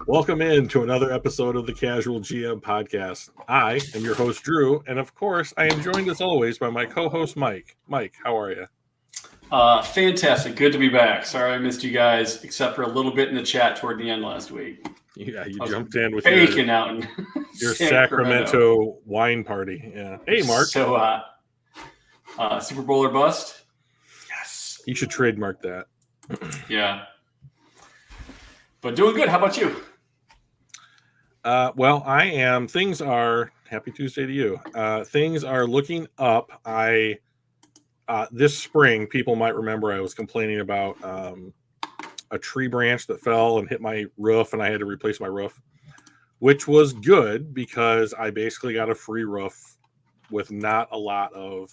Welcome in to another episode of the Casual GM podcast. I am your host, Drew, and of course, I am joined as always by my co-host, Mike. Mike, how are you? Fantastic. Good to be back. Sorry I missed you guys, except for a little bit in the chat toward the end last week. Yeah, you jumped in with your Sacramento wine party. Yeah. Hey, Mark. So, Super Bowl or bust? Yes. You should trademark that. Yeah. But doing good. How about you? Well, I am. Things are. Happy Tuesday to you. Things are looking up. This spring, people might remember I was complaining about a tree branch that fell and hit my roof, and I had to replace my roof, which was good because I basically got a free roof with not a lot of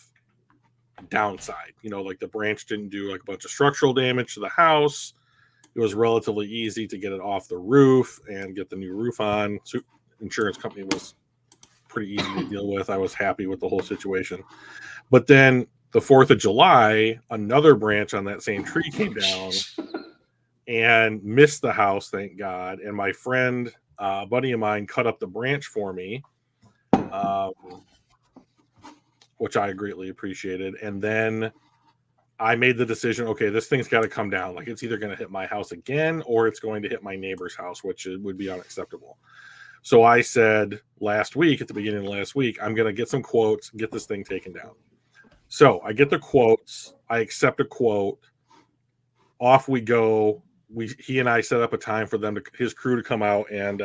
downside. You know, like the branch didn't do like a bunch of structural damage to the house. It was relatively easy to get it off the roof and get the new roof on. So insurance company was pretty easy to deal with. I was happy with the whole situation. But then the 4th of July, another branch on that same tree came down and missed the house, thank God. And my friend, a buddy of mine, cut up the branch for me, which I greatly appreciated. And then I made the decision, okay, this thing's got to come down. Like, it's either going to hit my house again or it's going to hit my neighbor's house, which would be unacceptable. So I said last week, at the beginning of last week, I'm going to get some quotes, get this thing taken down. So I get the quotes. I accept a quote. Off we go. He and I set up a time for his crew to come out and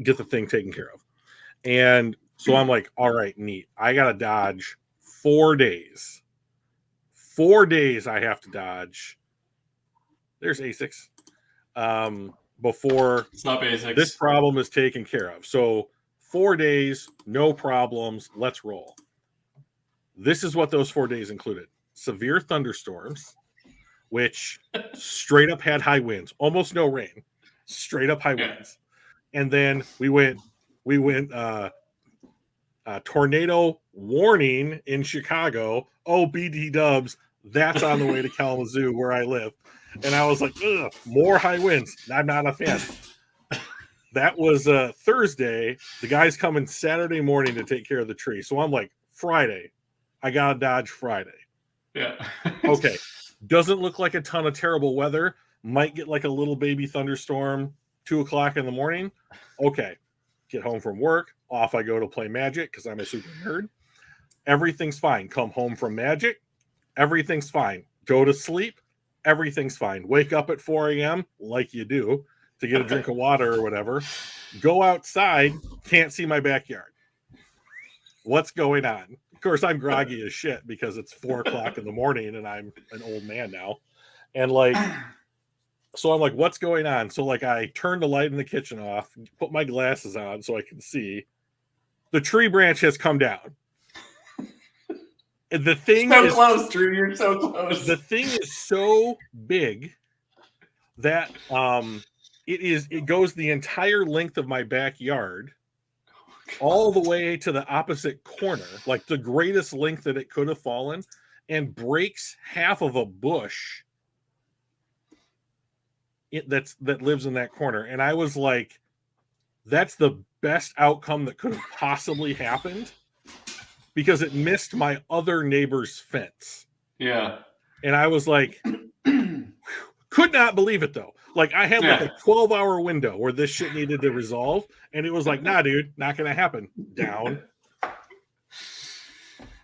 get the thing taken care of. And so I'm like, all right, neat. I got to dodge 4 days. 4 days I have to dodge. There's ASICs. Before this problem is taken care of. So 4 days, no problems. Let's roll. This is what those 4 days included. Severe thunderstorms, which straight up had high winds. Almost no rain. Straight up high winds. And then we went tornado warning in Chicago. Oh, BD dubs, that's on the way to Kalamazoo where I live. And I was like, ugh, more high winds. I'm not a fan. That was Thursday. The guy's coming Saturday morning to take care of the tree. So I'm like, Friday. I got to dodge Friday. Yeah. Okay. Doesn't look like a ton of terrible weather. Might get like a little baby thunderstorm 2 o'clock in the morning. Okay. Get home from work. Off I go to play Magic because I'm a super nerd. Everything's fine. Come home from Magic. Everything's fine. Go to sleep. Everything's fine. Wake up at 4 a.m. like you do to get a drink of water or whatever. Go outside. Can't see my backyard. What's going on? Of course, I'm groggy as shit because it's 4 o'clock in the morning and I'm an old man now. And like, so I'm like, what's going on? So like I turned the light in the kitchen off, put my glasses on so I can see. The tree branch has come down. And the thing is close, Drew. You're so close. The thing is so big that it goes the entire length of my backyard, all the way to the opposite corner, like the greatest length that it could have fallen, and breaks half of a bush that lives in that corner. And I was like, that's the best outcome that could have possibly happened because it missed my other neighbor's fence. Yeah. And I was like, could not believe it though. Like I had like a 12-hour window where this shit needed to resolve. And it was like, nah, dude, not going to happen. Down.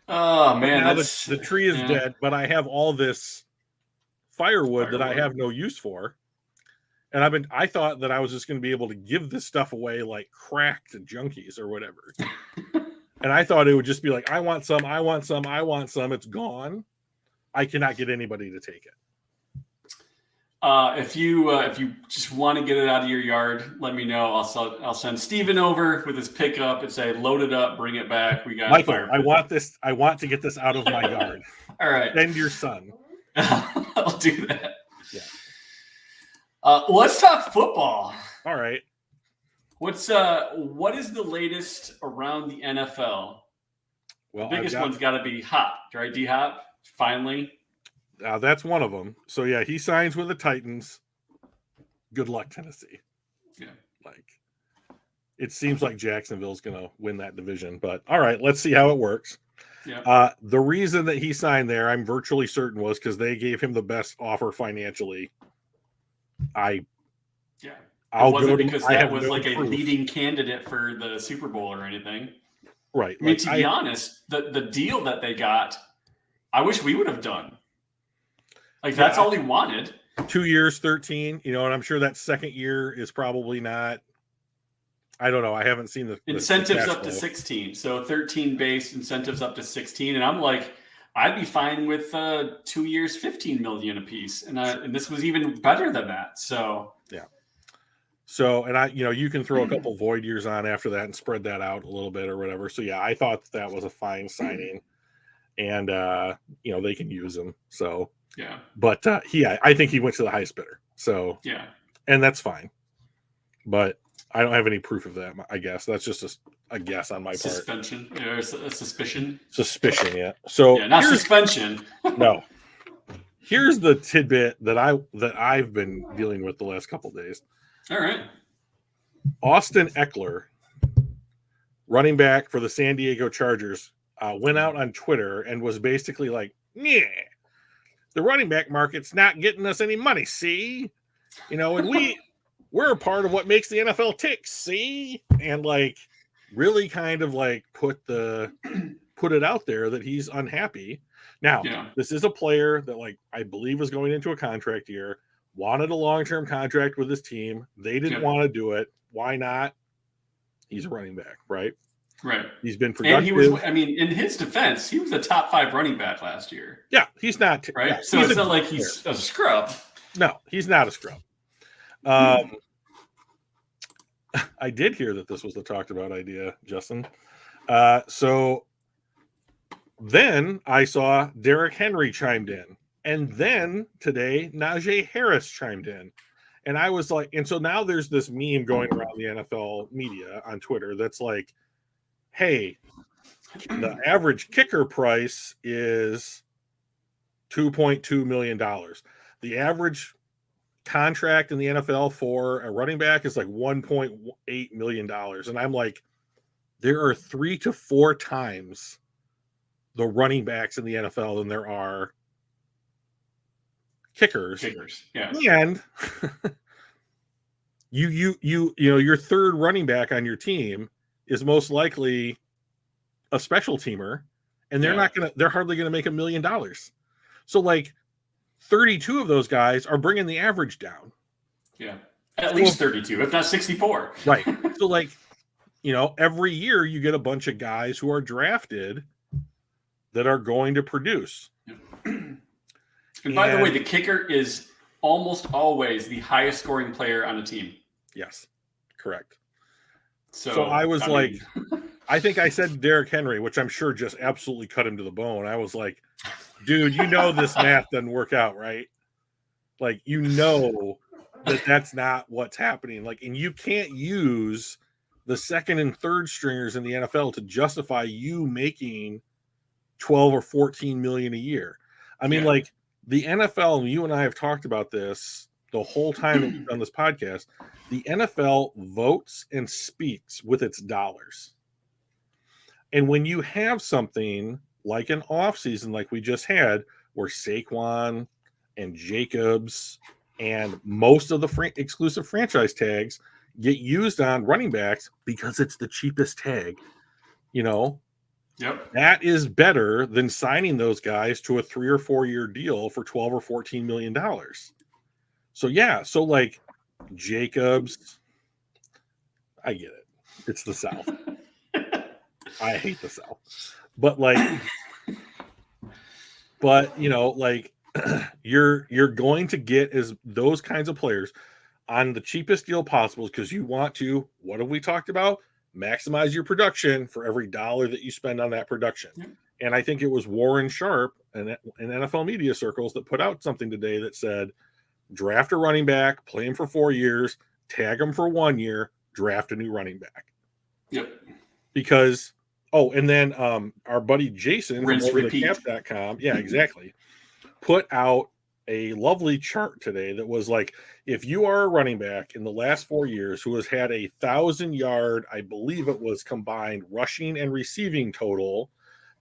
Oh man. Now the tree is dead, but I have all this firewood that I have no use for. And I thought that I was just going to be able to give this stuff away like crack to junkies or whatever. And I thought it would just be like, I want some, I want some, I want some. It's gone. I cannot get anybody to take it. If you just want to get it out of your yard, let me know. I'll send Steven over with his pickup and say, load it up, bring it back. We got Michael. I want this. I want to get this out of my yard. All right. Send your son. I'll do that. Yeah. Let's talk football. All right. What is the latest around the NFL? Well, the biggest one's got to be Hop, right? D-Hop, finally. That's one of them. So yeah, he signs with the Titans. Good luck, Tennessee. Yeah. Like, it seems like Jacksonville's going to win that division, but all right, let's see how it works. Yeah. The reason that he signed there, I'm virtually certain, was because they gave him the best offer financially. I'll wasn't go because I that have was no like proof. a leading candidate for the Super Bowl or anything. Right. I mean, to be honest, the deal that they got, I wish we would have done. Like, that's all he wanted. 2 years, 13, and I'm sure that second year is probably not. I don't know. I haven't seen the incentives up to 16. So 13 base, incentives up to 16. And I'm like, I'd be fine with 2 years, 15 million a piece. And this was even better than that. So yeah. So, and you can throw a couple void years on after that and spread that out a little bit or whatever. So yeah, I thought that was a fine signing, and they can use him. So yeah, but I think he went to the highest bidder. So yeah, and that's fine. But I don't have any proof of that. I guess that's just a guess on my part. Suspension, a suspicion. Suspicion, yeah. So yeah, not suspension. No. Here's the tidbit that I've been dealing with the last couple of days. All right. Austin Eckler, running back for the San Diego Chargers, went out on Twitter and was basically like, "Yeah, the running back market's not getting us any money. See, and we're a part of what makes the NFL tick. See," and like really kind of like put it out there that he's unhappy. Now, This is a player that, like, I believe was going into a contract year, wanted a long-term contract with his team. They didn't want to do it. Why not? He's a running back, right? Right. He's been productive. And he was, in his defense, he was a top 5 running back last year. Yeah, he's not. Right? Yeah, so it's not like he's a scrub. No, he's not a scrub. I did hear that this was the talked about idea, Justin. So then I saw Derrick Henry chimed in. And then today, Najee Harris chimed in. And I was like, and so now there's this meme going around the NFL media on Twitter that's like, hey, the average kicker price is $2.2 million. The average contract in the NFL for a running back is like $1.8 million. And I'm like, there are 3 to 4 times the running backs in the NFL than there are kickers. Yeah. And your third running back on your team is most likely a special teamer, and they're hardly gonna make $1 million. So like 32 of those guys are bringing the average down. Yeah. At least 32, if not 64. Right. So like, every year you get a bunch of guys who are drafted that are going to produce. And by the way, the kicker is almost always the highest scoring player on a team. Yes, correct. So I was I think I said Derrick Henry, which I'm sure just absolutely cut him to the bone. I was like, dude, this math doesn't work out, right? Like, that's not what's happening. Like, and you can't use the second and third stringers in the NFL to justify you making 12 or 14 million a year. I mean, like, the NFL, and you and I have talked about this the whole time that we've done this podcast, the NFL votes and speaks with its dollars. And when you have something like an offseason like we just had, where Saquon and Jacobs and most of the exclusive franchise tags get used on running backs because it's the cheapest tag, that is better than signing those guys to a 3 or 4 year deal for 12 or 14 million dollars. So so like Jacobs, I get it. It's the South. I hate the South. But like you're going to get those kinds of players on the cheapest deal possible because you want to, what have we talked about? Maximize your production for every dollar that you spend on that production. Yeah. And I think it was Warren Sharp in NFL media circles that put out something today that said, draft a running back, play him for 4 years, tag him for 1 year, draft a new running back. Yep. Because, and then our buddy Jason from over the camp.com, yeah, exactly, put out a lovely chart today that was like, if you are a running back in the last 4 years who has had 1,000-yard, I believe it was combined rushing and receiving total,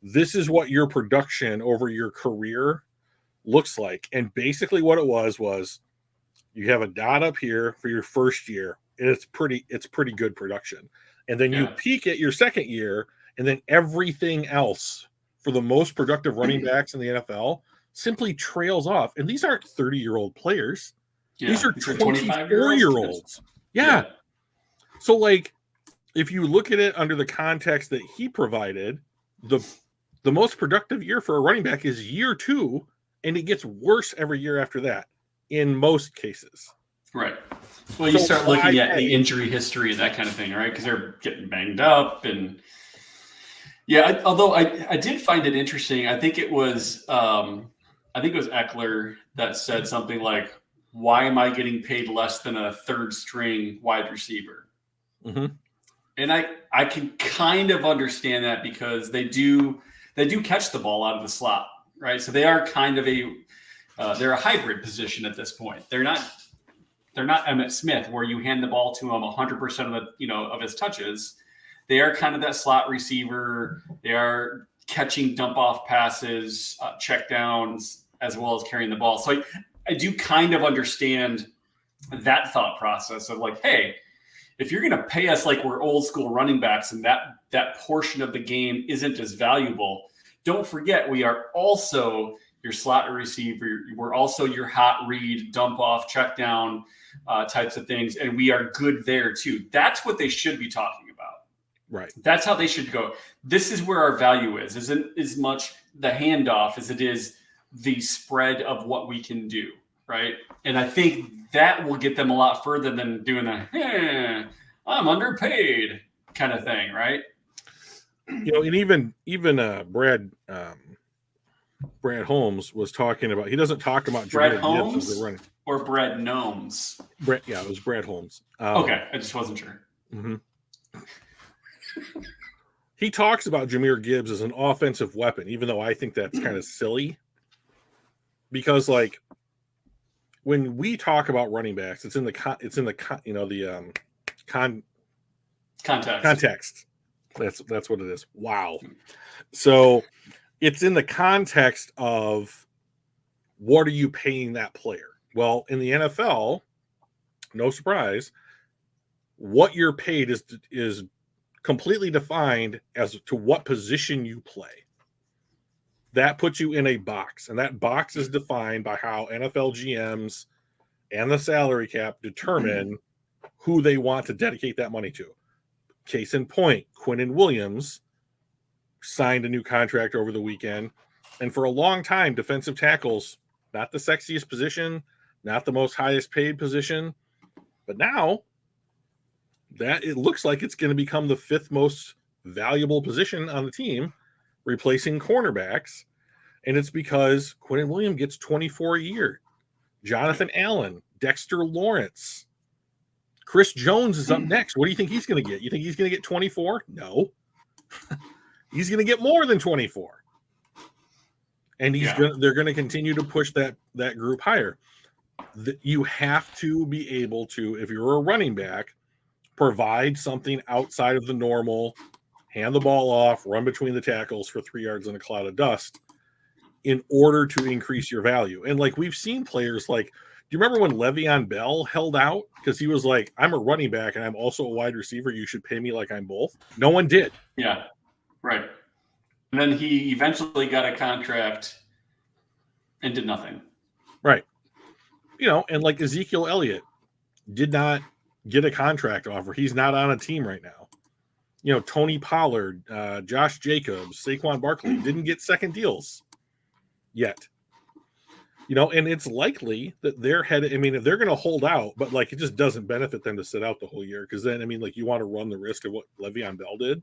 this is what your production over your career looks like. And basically what it was you have a dot up here for your first year, and it's pretty good production. And then you peak at your second year, and then everything else for the most productive running backs in the NFL simply trails off. And these aren't 30-year-old players. Yeah, these are 24-year-olds. Yeah. So, like, if you look at it under the context that he provided, the most productive year for a running back is year 2, and it gets worse every year after that in most cases. Right. Well, you start looking at the injury history and that kind of thing, right? Because they're getting banged up. And although I did find it interesting. I think it was Eckler that said something like, why am I getting paid less than a third string wide receiver? Mm-hmm. And I can kind of understand that because they do catch the ball out of the slot, right? So they are kind of they're a hybrid position at this point. They're not Emmitt Smith where you hand the ball to him 100% of his touches. They are kind of that slot receiver. They are catching dump off passes, check downs, as well as carrying the ball. So I do kind of understand that thought process of like, hey, if you're going to pay us like we're old school running backs and that portion of the game isn't as valuable, don't forget we are also your slot receiver. We're also your hot read, dump off, check down types of things. And we are good there too. That's what they should be talking about. Right. That's how they should go. This is where our value is. Isn't as much the handoff as it is the spread of what we can do. Right. And I think that will get them a lot further than doing I'm underpaid kind of thing. Right. And even Brad Holmes was talking about, he doesn't talk about Brad Holmes as running. Or Brad Gnomes. It was Brad Holmes. Okay. I just wasn't sure. Mm-hmm. He talks about Jahmyr Gibbs as an offensive weapon, even though I think that's kind of silly. Because like when we talk about running backs, it's in the context. That's what it is. Wow. So it's in the context of what are you paying that player? Well, in the NFL, no surprise, what you're paid is completely defined as to what position you play. That puts you in a box, and that box is defined by how NFL GMs and the salary cap determine who they want to dedicate that money to. Case in point, Quinnen Williams signed a new contract over the weekend, and for a long time, defensive tackles, not the sexiest position, not the most highest paid position, but now that it looks like it's going to become the 5th most valuable position on the team, replacing cornerbacks. And it's because Quinnen Williams gets 24 a year. Jonathan Allen, Dexter Lawrence, Chris Jones is up next. What do you think he's going to get? You think he's going to get 24? No. He's going to get more than 24. And they're going to continue to push that group higher. You have to be able to, if you're a running back, provide something outside of the normal, hand the ball off, run between the tackles for 3 yards in a cloud of dust in order to increase your value. And like we've seen players like, do you remember when Le'Veon Bell held out? Because he was like, I'm a running back and I'm also a wide receiver. You should pay me like I'm both. No one did. Yeah, right. And then he eventually got a contract and did nothing. Right. And like Ezekiel Elliott did not get a contract offer. He's not on a team right now. Tony Pollard, Josh Jacobs, Saquon Barkley didn't get second deals yet. And it's likely that they're headed. I mean, if they're going to hold out, but like it just doesn't benefit them to sit out the whole year because then, I mean, like you want to run the risk of what Le'Veon Bell did.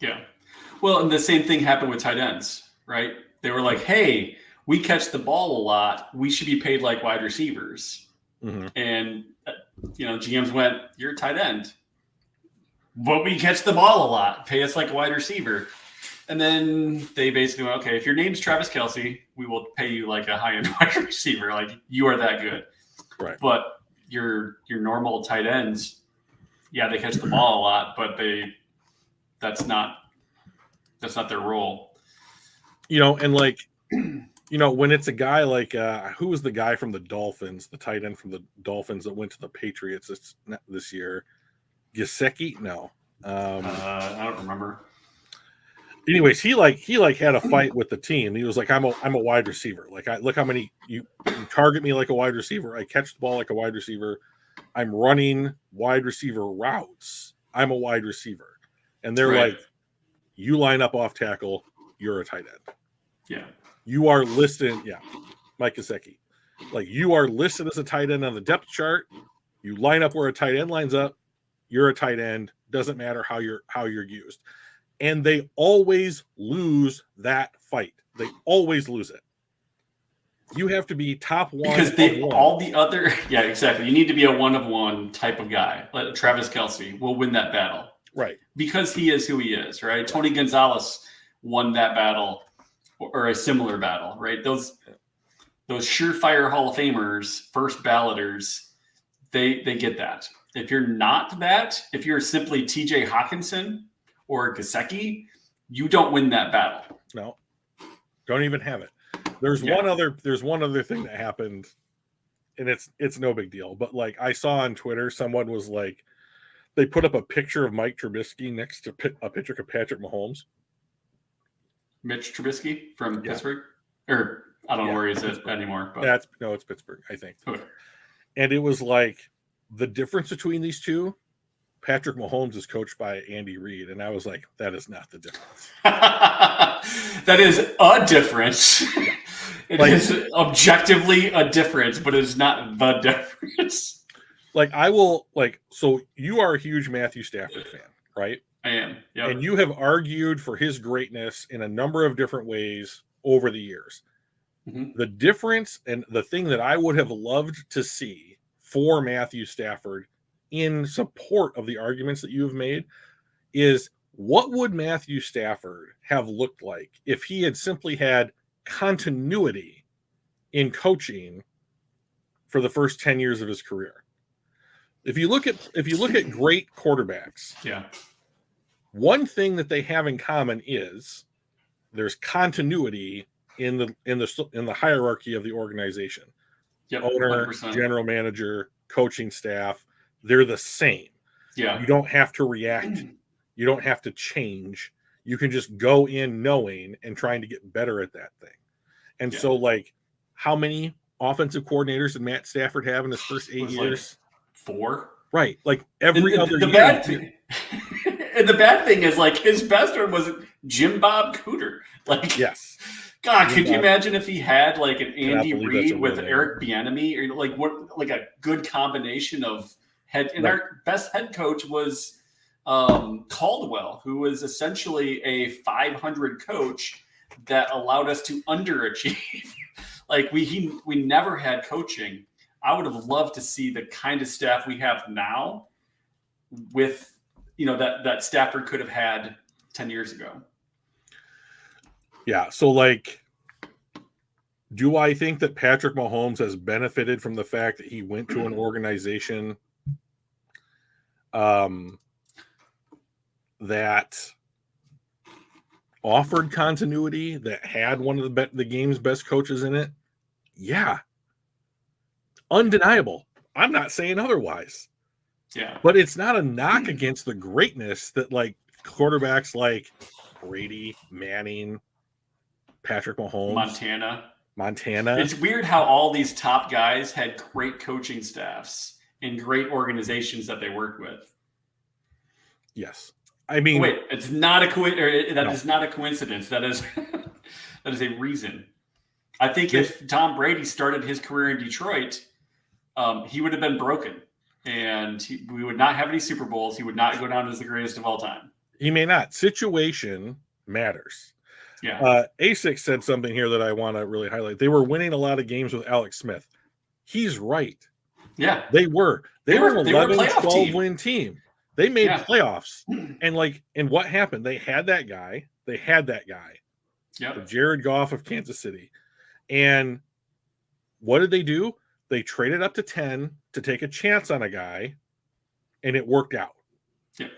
Yeah. Well, and the same thing happened with tight ends, right? They were like, hey, we catch the ball a lot. We should be paid like wide receivers. Mm-hmm. And, GMs went, you're a tight end. But we catch the ball a lot. Pay us like a wide receiver. And then they basically went, okay, if your name's Travis Kelce, we will pay you like a high-end wide receiver. Like, you are that good. Right. But your normal tight ends, yeah, they catch the ball a lot, but that's not their role. And like, when it's a guy like who was the guy from the Dolphins, the tight end from the Dolphins that went to the Patriots this year? Gesicki? No. I don't remember. Anyways, he had a fight with the team. He was like, I'm a wide receiver. Like, look how many you target me like a wide receiver. I catch the ball like a wide receiver. I'm running wide receiver routes. I'm a wide receiver. And they're like, you line up off tackle, you're a tight end. Yeah. You are listed, Mike Gesicki. Like, you are listed as a tight end on the depth chart. You line up where a tight end lines up, you're a tight end. Doesn't matter how you're used. And they always lose that fight. They always lose it. You have to be top one. Because all the other, yeah, exactly. You need to be a one-of-one type of guy. Like Travis Kelce will win that battle. Right. Because he is who he is, right? Tony Gonzalez won that battle or a similar battle, right? Those surefire Hall of Famers, first balloters, they get that. If you're not that, if you're simply TJ Hawkinson or Gesicki, you don't win that battle. No. Don't even have it. There's one other thing that happened, and it's no big deal. But like, I saw on Twitter, someone was like, they put up a picture of Mike Trubisky next to a picture of Patrick Mahomes. Mitch Trubisky from Pittsburgh, or I don't know where he's at anymore. But it's Pittsburgh, I think. Okay. And it was like, the difference between these two, Patrick Mahomes is coached by Andy Reid, and I was like, that is not the difference. That is a difference. It is objectively a difference, but it's not the difference. Like, so you are a huge Matthew Stafford fan, right? I am. Yep. And you have argued for his greatness in a number of different ways over the years. Mm-hmm. The difference and the thing that I would have loved to see for Matthew Stafford in support of the arguments that you have made is, what would Matthew Stafford have looked like if he had simply had continuity in coaching for the first 10 years of his career? If you look at great quarterbacks, one thing that they have in common is there's continuity in the hierarchy of the organization. Yep, owner, 100%. General manager, coaching staff, they're the same. Yeah. You don't have to react. You don't have to change. You can just go in knowing and trying to get better at that thing. And so, like, how many offensive coordinators did Matt Stafford have in his first 8 years? Like 4. Right. Like, every other year. Bad thing, and the bad thing is, like, his best one was Jim Bob Cooter. Like, yes. God, could you imagine if he had like an Andy Reid with Eric Bieniemy, or like a good combination of head? And our best head coach was Caldwell, who was essentially a 500 coach that allowed us to underachieve. Like, we never had coaching. I would have loved to see the kind of staff we have now with, that Stafford could have had 10 years ago. Yeah. So, like, do I think that Patrick Mahomes has benefited from the fact that he went to an organization that offered continuity, that had one of the game's best coaches in it? Yeah. Undeniable. I'm not saying otherwise. Yeah. But it's not a knock against the greatness that, like, quarterbacks like Brady, Manning, Patrick Mahomes, Montana. It's weird how all these top guys had great coaching staffs and great organizations that they worked with. Yes. I mean, wait, it's not a is not a coincidence. That is a reason. I think if Tom Brady started his career in Detroit, he would have been broken, and we would not have any Super Bowls. He would not go down as the greatest of all time. He may not. Situation matters. Yeah. A6 said something here that I want to really highlight. They were winning a lot of games with Alex Smith. He's right. Yeah. They were. They were an 11, 12 team. win team. They made playoffs. And what happened? They had that guy. Yep. The Jared Goff of Kansas City. And what did they do? They traded up to 10 to take a chance on a guy, and it worked out. Yep.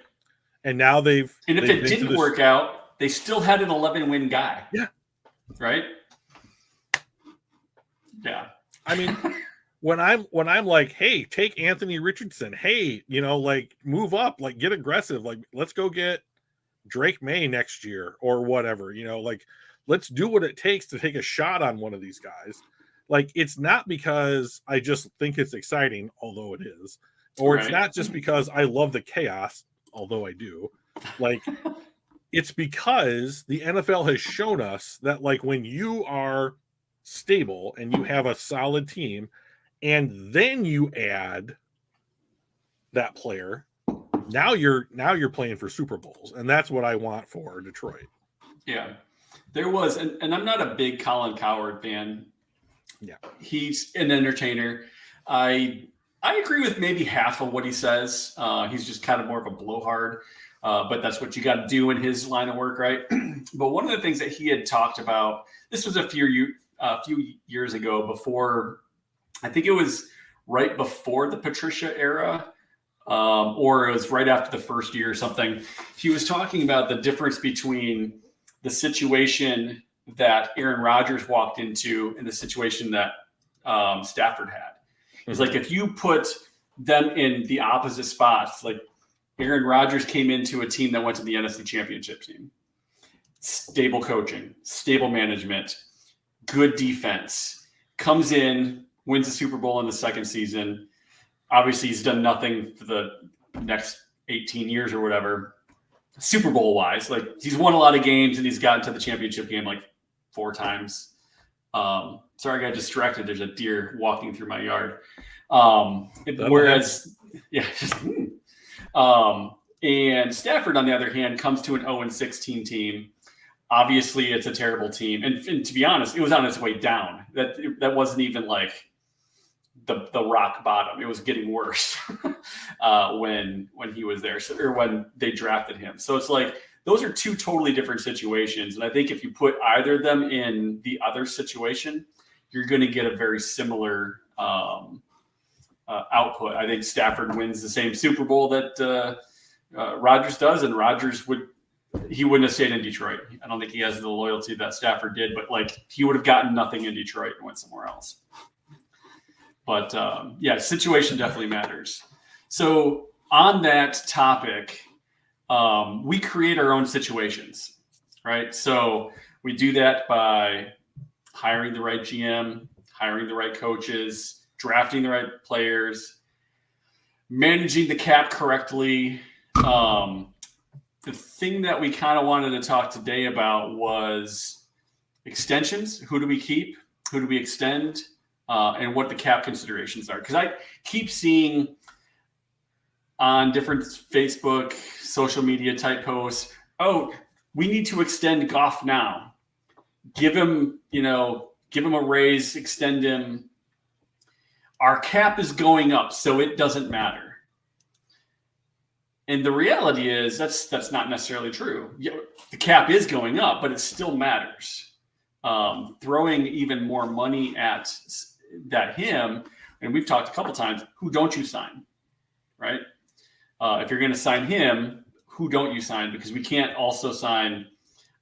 And now and if it didn't work out, they still had an 11-win guy. Yeah. Right? Yeah. I mean, when I'm like, hey, take Anthony Richardson. Hey, move up, get aggressive. Let's go get Drake May next year or whatever, let's do what it takes to take a shot on one of these guys. It's not because I just think it's exciting, although it is, or It's not just because I love the chaos, although I do. It's because the NFL has shown us that when you are stable and you have a solid team and then you add that player, now you're playing for Super Bowls, and that's what I want for Detroit. Yeah. There was, and I'm not a big Colin Cowherd fan. Yeah. He's an entertainer. I agree with maybe half of what he says. He's just kind of more of a blowhard, but that's what you got to do in his line of work, right? But one of the things that he had talked about, this was a few years ago, before, I think it was right before the Patricia era, or it was right after the first year or something. He was talking about the difference between the situation that Aaron Rodgers walked into and the situation that Stafford had. It's if you put them in the opposite spots, Aaron Rodgers came into a team that went to the NFC Championship team. Stable coaching, stable management, good defense, comes in, wins the Super Bowl in the second season. Obviously, he's done nothing for the next 18 years or whatever, Super Bowl wise. He's won a lot of games and he's gotten to the championship game 4 times. Sorry, I got distracted. There's a deer walking through my yard. Whereas, yeah. And Stafford, on the other hand, comes to an 0-16 team. Obviously, it's a terrible team. And to be honest, it was on its way down. That wasn't even the rock bottom. It was getting worse when he was there, or when they drafted him. So it's those are two totally different situations. And I think if you put either of them in the other situation, you're going to get a very similar output. I think Stafford wins the same Super Bowl that Rodgers does, and Rodgers wouldn't have stayed in Detroit. I don't think he has the loyalty that Stafford did, but he would have gotten nothing in Detroit and went somewhere else. But situation definitely matters. So on that topic, we create our own situations, right? So we do that by hiring the right GM, hiring the right coaches, drafting the right players, managing the cap correctly. The thing that we kind of wanted to talk today about was extensions. Who do we keep? Who do we extend? And what the cap considerations are. Because I keep seeing on different Facebook, social media type posts, we need to extend Goff now. Give him a raise, extend him. Our cap is going up, so it doesn't matter. And the reality is that's not necessarily true. The cap is going up, but it still matters. Throwing even more money at him, and we've talked a couple times, who don't you sign, right? If you're going to sign him, who don't you sign? Because we can't also sign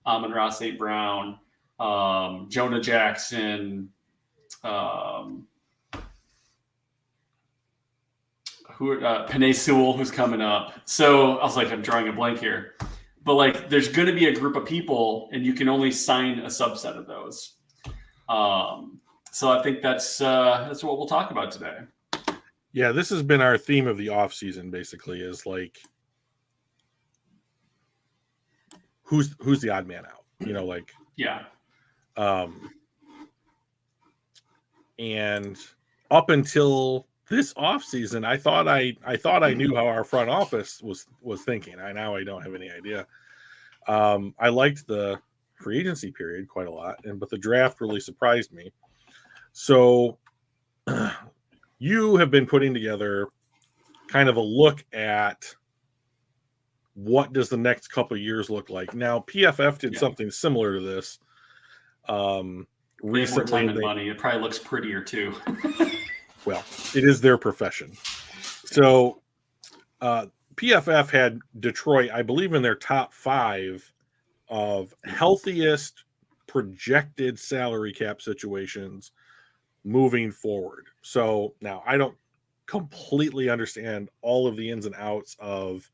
Amon-Ra St. Brown, Jonah Jackson, Penei Sewell, who's coming up. So I was I'm drawing a blank here. But there's going to be a group of people, and you can only sign a subset of those. So I think that's what we'll talk about today. Yeah, this has been our theme of the off season. Basically, is who's the odd man out? Yeah. And up until this off season, I thought I knew how our front office was thinking. Now I don't have any idea. I liked the free agency period quite a lot, but the draft really surprised me. So you have been putting together kind of a look at what does the next couple of years look like? Now, PFF did something similar to this. Recently, more time and money. It probably looks prettier too. Well, it is their profession. So PFF had Detroit, I believe, in their top 5 of healthiest projected salary cap situations moving forward. So now I don't completely understand all of the ins and outs of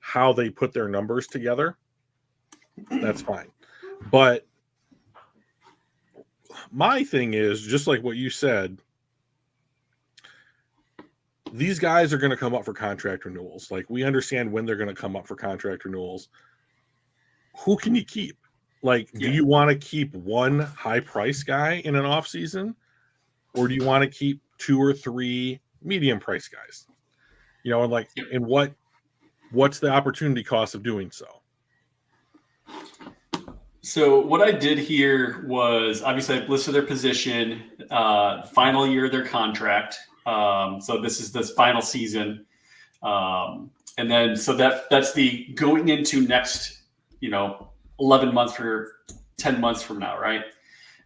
how they put their numbers together. That's fine. But my thing is, just like what you said, these guys are going to come up for contract renewals. Like, we understand when they're going to come up for contract renewals. Who can you keep? Like, do you want to keep one high price guy in an off season, or do you want to keep 2 or 3 medium price guys? You know, and like, and what's the opportunity cost of doing so? So what I did here was, obviously, I listed their position, final year of their contract. So this is this final season. And then, so that's the going into next, 11 months for 10 months from now, right?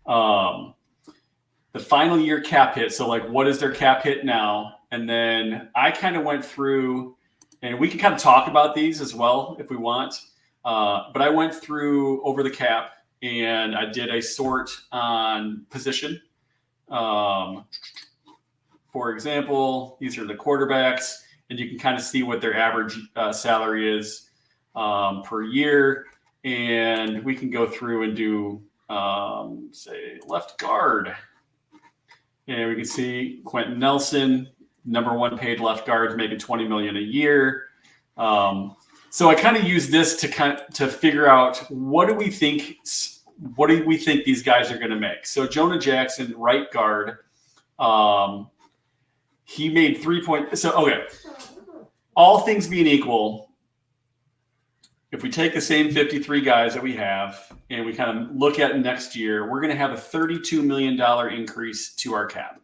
The final year cap hit. So like, what is their cap hit now? And then I kind of went through, and we can kind of talk about these as well if we want. But I went through over the cap and I did a sort on position. For example, these are the quarterbacks, and you can kind of see what their average salary is per year. And we can go through and do, say, left guard. And we can see Quentin Nelson, number 1 paid left guard, making $20 million a year. So I kind of use this to figure out what do we think these guys are going to make. So Jonah Jackson, right guard, he made 3 points. So okay, all things being equal, if we take the same 53 guys that we have and we kind of look at next year, we're going to have a $32 million increase to our cap.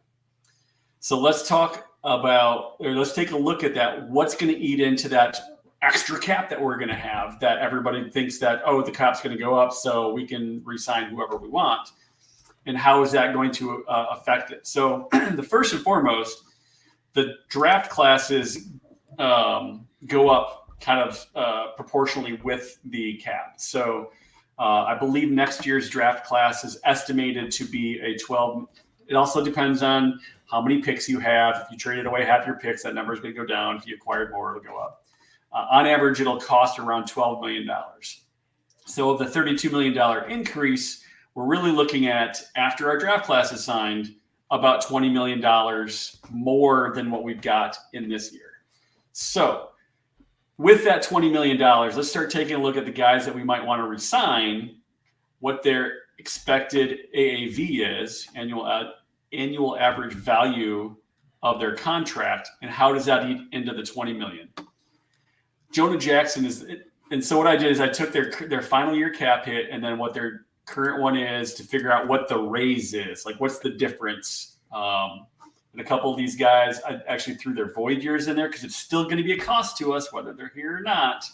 So let's take a look at that. What's going to eat into that extra cap that we're going to have, that everybody thinks that, the cap's going to go up so we can re-sign whoever we want. And how is that going to affect it? So the first and foremost, the draft classes go up kind of proportionally with the cap. So I believe next year's draft class is estimated to be a 12. It also depends on how many picks you have. If you traded away half your picks, that number is going to go down. If you acquired more, it'll go up. On average, it'll cost around $12 million. So of the $32 million increase, we're really looking at, after our draft class is signed, about $20 million more than what we've got in this year. So with that $20 million, let's start taking a look at the guys that we might want to re-sign, what their expected AAV is, annual average value of their contract, and how does that eat into the $20 million? Jonah Jackson and so what I did is I took their final year cap hit and then what their current one is to figure out what the raise is. Like, what's the difference? And a couple of these guys, I actually threw their void years in there because it's still going to be a cost to us, whether they're here or not.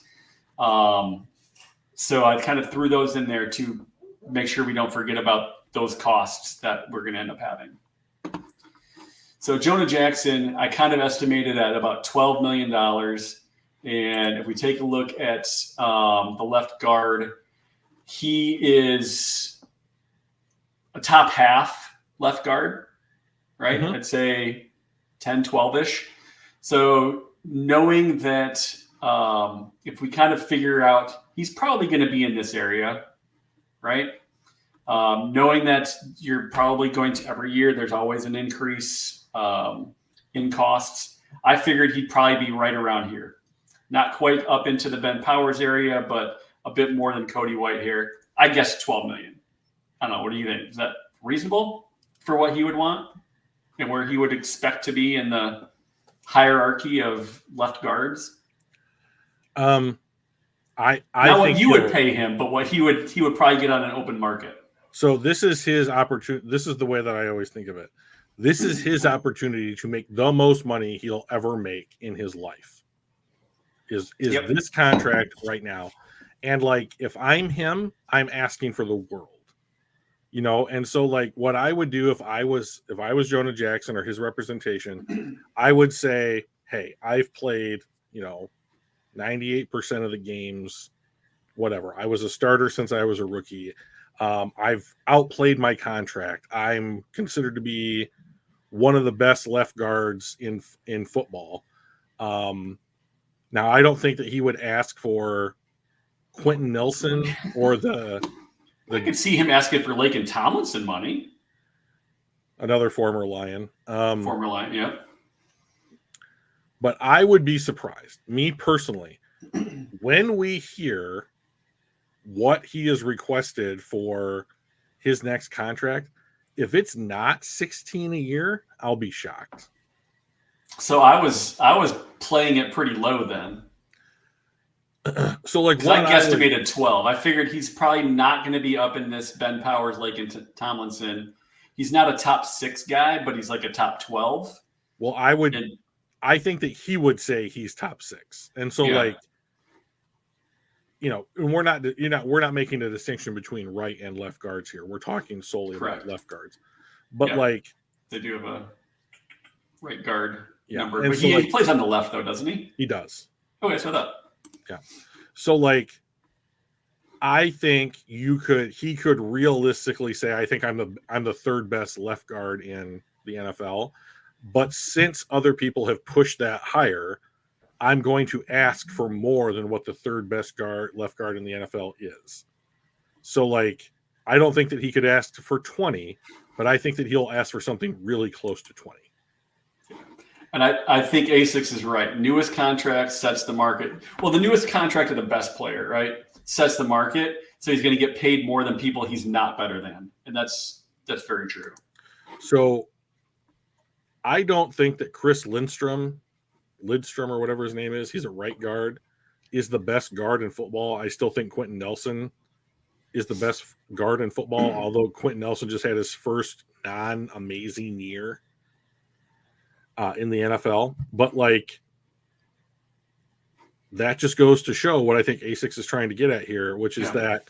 So I kind of threw those in there to make sure we don't forget about those costs that we're going to end up having. So Jonah Jackson, I kind of estimated at about $12 million. And if we take a look at the left guard, he is a top half left guard, right? Mm-hmm. I'd say 10, 12-ish. So knowing that if we kind of figure out, he's probably going to be in this area, right? Knowing that you're probably going to, every year, there's always an increase in costs. I figured he'd probably be right around here. Not quite up into the Ben Powers area, but a bit more than Cody Whitehair. I guess $12 million. I don't know. What do you think? Is that reasonable for what he would want and where he would expect to be in the hierarchy of left guards? I not think what you would pay him, but what he would probably get on an open market. So this is his opportunity. This is the way that I always think of it. This is his opportunity to make the most money he'll ever make in his life. is Yep. this contract right now. And like, if I'm him, I'm asking for the world, and so like what I would do if I was Jonah Jackson or his representation, I would say, hey, I've played 98% of the games, whatever. I was a starter since I was a rookie. I've outplayed my contract. I'm considered to be one of the best left guards in football. Now, I don't think that he would ask for Quentin Nelson or I could see him asking for Laken Tomlinson money. Another former Lion. Former Lion, yeah. But I would be surprised, me personally, when we hear what he is requested for his next contract. If it's not 16 a year, I'll be shocked. So I was playing it pretty low then. So like I guesstimated 12. I figured he's probably not going to be up in this Ben Powers, Laken Tomlinson. He's not a top 6 guy, but he's like a top 12. Well, I think that he would say he's top 6. And so like, we're not making a distinction between right and left guards here. We're talking solely about left guards. But like, they do have a right guard number. And but he plays on the left though, doesn't he? He does. Okay, so that. Yeah. So like, I think he could realistically say, I think I'm the third best left guard in the NFL. But since other people have pushed that higher, I'm going to ask for more than what the third best left guard in the NFL is. So like, I don't think that he could ask for 20, but I think that he'll ask for something really close to 20. And I think A6 is right. Newest contract sets the market. Well, the newest contract of the best player, right, sets the market. So he's going to get paid more than people he's not better than. And that's very true. So I don't think that Chris Lidstrom or whatever his name is, he's a right guard, is the best guard in football. I still think Quentin Nelson is the best guard in football, although Quentin Nelson just had his first non-amazing year in the NFL. But like, that just goes to show what I think A6 is trying to get at here, which is that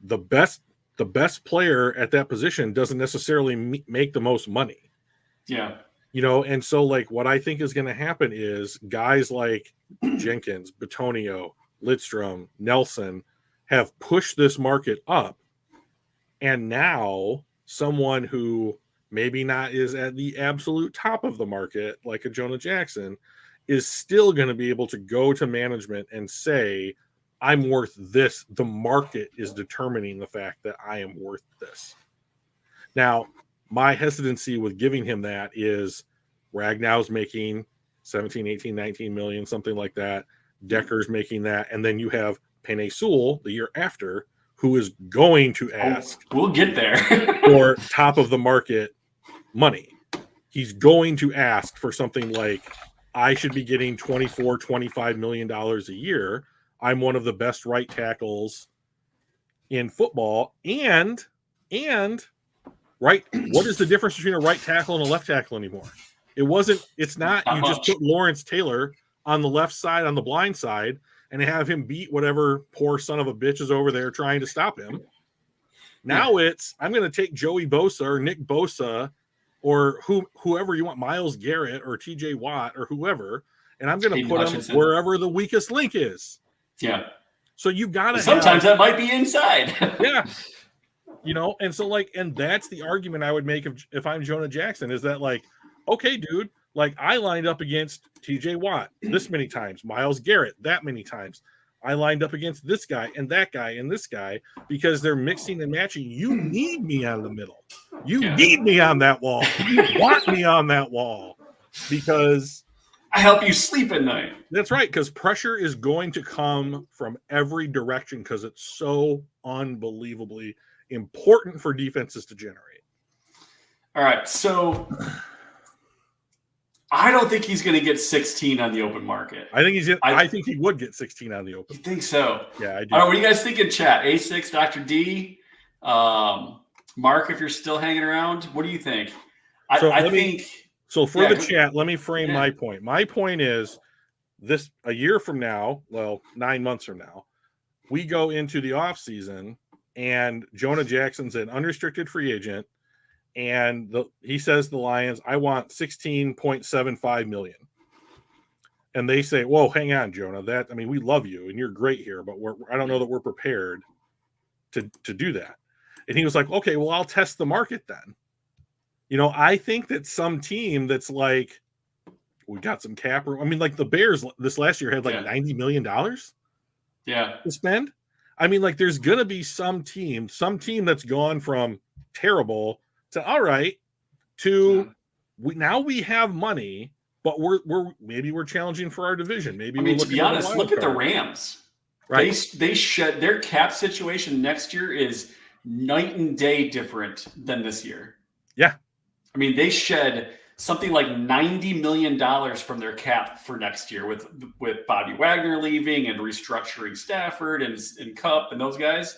the best player at that position doesn't necessarily make the most money. Yeah. And so like what I think is going to happen is guys like Jenkins, Bitonio, Lidstrom, Nelson have pushed this market up. And now someone who maybe not is at the absolute top of the market, like a Jonah Jackson, is still going to be able to go to management and say, I'm worth this. The market is determining the fact that I am worth this. Now, my hesitancy with giving him that is Ragnow's making 17, 18, 19 million, something like that. Decker's making that. And then you have Penei Sewell the year after, who is going to ask we'll get there for top of the market money. He's going to ask for something like, I should be getting $24, $25 million a year. I'm one of the best right tackles in football. And right, what is the difference between a right tackle and a left tackle anymore? It's not you just put Lawrence Taylor on the left side, on the blind side, and have him beat whatever poor son of a bitch is over there trying to stop him. Now it's, I'm going to take Joey Bosa or Nick Bosa or whoever you want, Myles Garrett or TJ Watt or whoever, and I'm going to put him wherever the weakest link is. Yeah. So you got to sometimes that might be inside. Yeah. And so like, and that's the argument I would make if I'm Jonah Jackson, is that like, okay, dude, like I lined up against TJ Watt this many times, Myles Garrett that many times. I lined up against this guy and that guy and this guy because they're mixing and matching. You need me on the middle. You need me on that wall. You want me on that wall because I help you sleep at night. That's right, because pressure is going to come from every direction because it's so unbelievably important for defenses to generate. All right, so I don't think he's going to get 16 on the open market. I think he would get 16 on the open. You think so? Yeah, I do. All right, what do you guys think in chat? A6, Dr. D, Mark, if you're still hanging around, what do you think? So for the chat, let me frame my point. My point is a year from now, well, 9 months from now, we go into the off season and Jonah Jackson's an unrestricted free agent, and he says to the Lions, I want $16.75 million. And they say, whoa, hang on, Jonah. We love you and you're great here, but I don't know that we're prepared to do that. And he was like, okay, well, I'll test the market then. I think that some team that's like, we got some cap room. Like the Bears this last year had like $90 million to spend. There's going to be some team that's gone from terrible to all right to now we have money. But we're challenging for our division. Maybe to be honest, look at the Rams. Right? They shed their cap situation next year is night and day different than this year. Yeah, they shed something like $90 million from their cap for next year with Bobby Wagner leaving and restructuring Stafford and Kupp and those guys.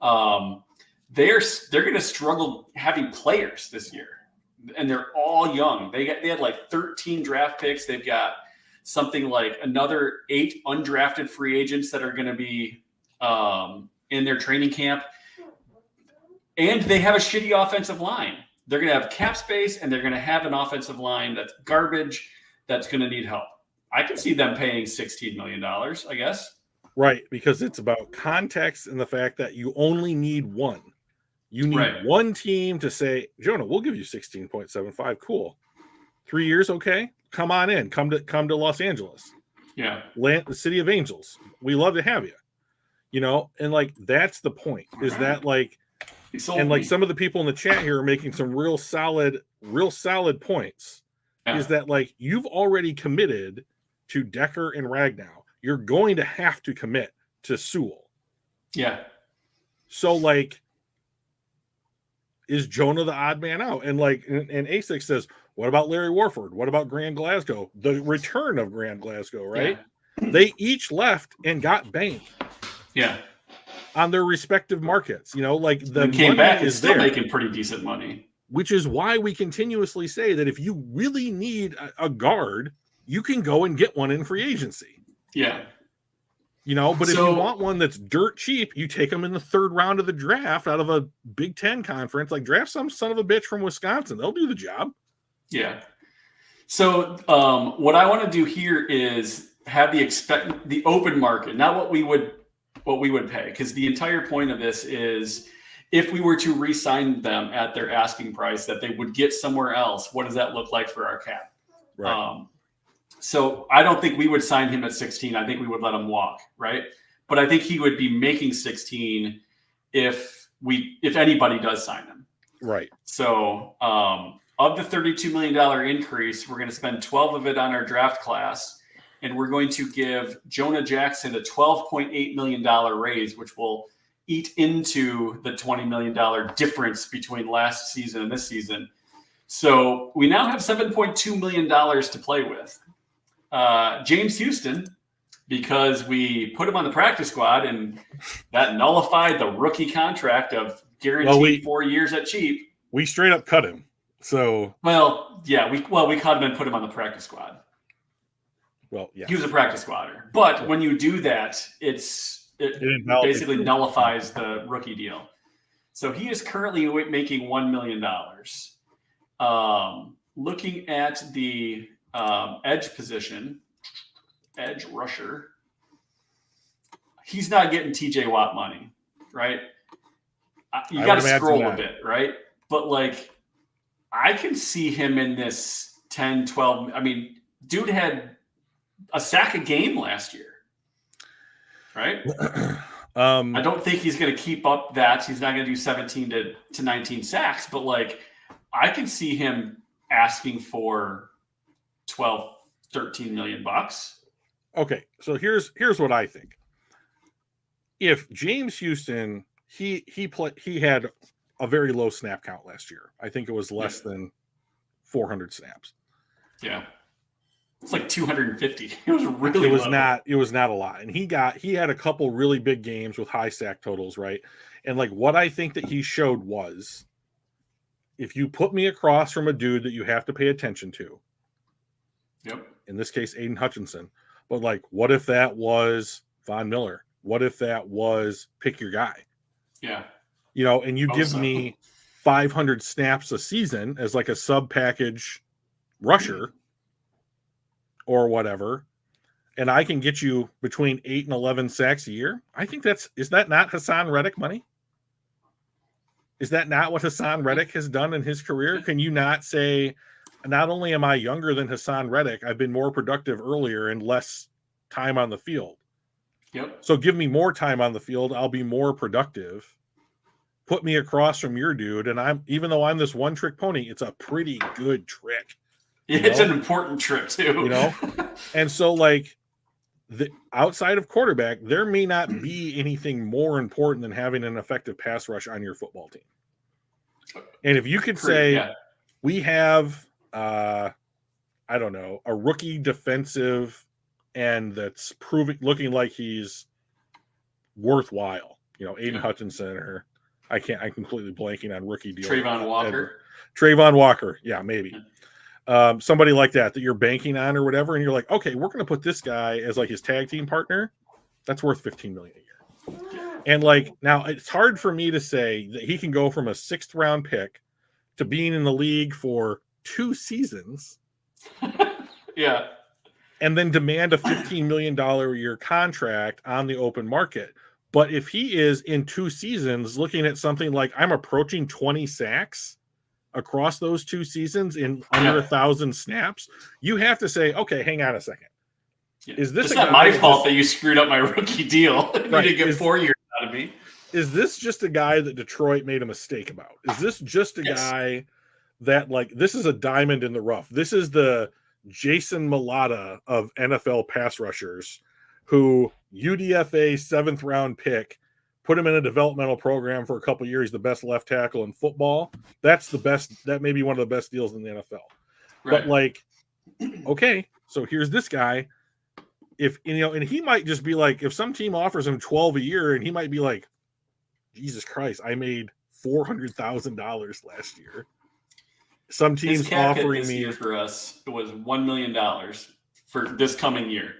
They're going to struggle having players this year. And they're all young. They had like 13 draft picks. They've got something like another 8 undrafted free agents that are going to be in their training camp. And they have a shitty offensive line. They're going to have cap space, and they're going to have an offensive line that's garbage that's going to need help. I can see them paying $16 million, I guess. Right, because it's about context and the fact that you only need one. You need one team to say, Jonah, we'll give you 16.75. Cool. 3 years, okay? Come on in. Come to Los Angeles. Yeah. The city of angels. We love to have you. And that's the point. Is that some of the people in the chat here are making some real solid points. Yeah. Is that you've already committed to Decker and Ragnow. You're going to have to commit to Sewell. Yeah. So is Jonah the odd man out? And ASIC says, what about Larry Warford? What about Grant Glasgow? The return of Grant Glasgow, right? Yeah. They each left and got banked. Yeah. On their respective markets. The came back and still making pretty decent money. Which is why we continuously say that if you really need a guard, you can go and get one in free agency. Yeah. But if you want one that's dirt cheap, you take them in the 3rd round of the draft out of a Big Ten conference. Draft some son of a bitch from Wisconsin. They'll do the job. Yeah. So what I want to do here is have the open market, not what we would pay, because the entire point of this is if we were to re-sign them at their asking price that they would get somewhere else, what does that look like for our cap? Right. So I don't think we would sign him at 16. I think we would let him walk, right? But I think he would be making 16 if anybody does sign him. Right. So of the $32 million increase, we're going to spend 12 of it on our draft class, and we're going to give Jonah Jackson a $12.8 million raise, which will eat into the $20 million difference between last season and this season. So we now have $7.2 million to play with. James Houston, because we put him on the practice squad and that nullified the rookie contract of guaranteed 4 years at cheap. We straight up cut him. So we cut him and put him on the practice squad. Well, yeah, he was a practice squatter. But when you do that, it basically nullifies the rookie deal. So he is currently making $1 million. Looking at the edge position, edge rusher, he's not getting TJ Watt money, right? You got to scroll a bit, right? But I can see him in this 10, 12. Dude had a sack a game last year, right? I don't think he's going to keep up that. He's not going to do 17 to 19 sacks, but I can see him asking for 12, 13 million bucks. Okay, so here's what I think. If James Houston, he had a very low snap count last year. I think it was less than 400 snaps. Yeah. It's 250. It was really low. It was not a lot. And he had a couple really big games with high sack totals, right? And what I think that he showed was, if you put me across from a dude that you have to pay attention to, yep, in this case Aiden Hutchinson, But like, what if that was Von Miller? What if that was pick your guy? Yeah. You know, and you give me 500 snaps a season as like a sub package rusher or whatever, and I can get you between 8 and 11 sacks a year. I think is that not Hassan Reddick money? Is that not what Hassan Reddick has done in his career? Can you not say, not only am I younger than Hassan Reddick, I've been more productive earlier and less time on the field. Yep. So give me more time on the field. I'll be more productive. Put me across from your dude. And even though I'm this one trick pony, it's a pretty good trick. It's an important trick too. You know? And so like outside of quarterback, there may not be anything more important than having an effective pass rush on your football team. And if you could say we have, I don't know, a rookie defensive end that's looking like he's worthwhile, you know, Aiden Hutchinson, or I'm completely blanking on rookie deal. Trayvon Walker. Yeah, maybe. Somebody like that you're banking on or whatever. And you're like, okay, we're going to put this guy as like his tag team partner. That's worth $15 million a year. And like, now it's hard for me to say that he can go from a 6th round pick to being in the league for 2 seasons. Yeah. And then demand a $15 million a year contract on the open market. But if he is in 2 seasons looking at something like I'm approaching 20 sacks across those 2 seasons in under 1,000 snaps, you have to say, okay, hang on a second. Yeah. Is this not my fault that you screwed up my rookie deal? Right. You didn't get 4 years out of me. Is this just a guy that Detroit made a mistake about? Is this just a guy that, like, this is a diamond in the rough? This is the Jason Mulata of NFL pass rushers, who UDFA 7th round pick, put him in a developmental program for a couple of years, the best left tackle in football. That's the best. That may be one of the best deals in the NFL. Right. But like, okay, so here's this guy. If and he might just be like, if some team offers him 12 a year, and he might be like, Jesus Christ, I made $400,000 last year. Some teams offering me for us, it was $1 million for this coming year.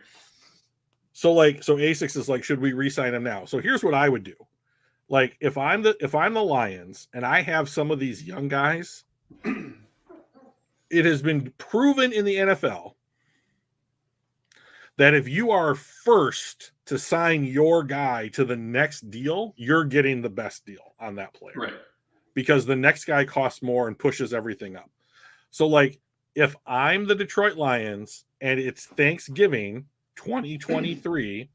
So ASICS is like, should we re-sign him now? So here's what I would do. Like, if I'm the Lions and I have some of these young guys, it has been proven in the NFL that if you are first to sign your guy to the next deal, you're getting the best deal on that player. Right. Because the next guy costs more and pushes everything up. So like, if I'm the Detroit Lions and it's Thanksgiving 2023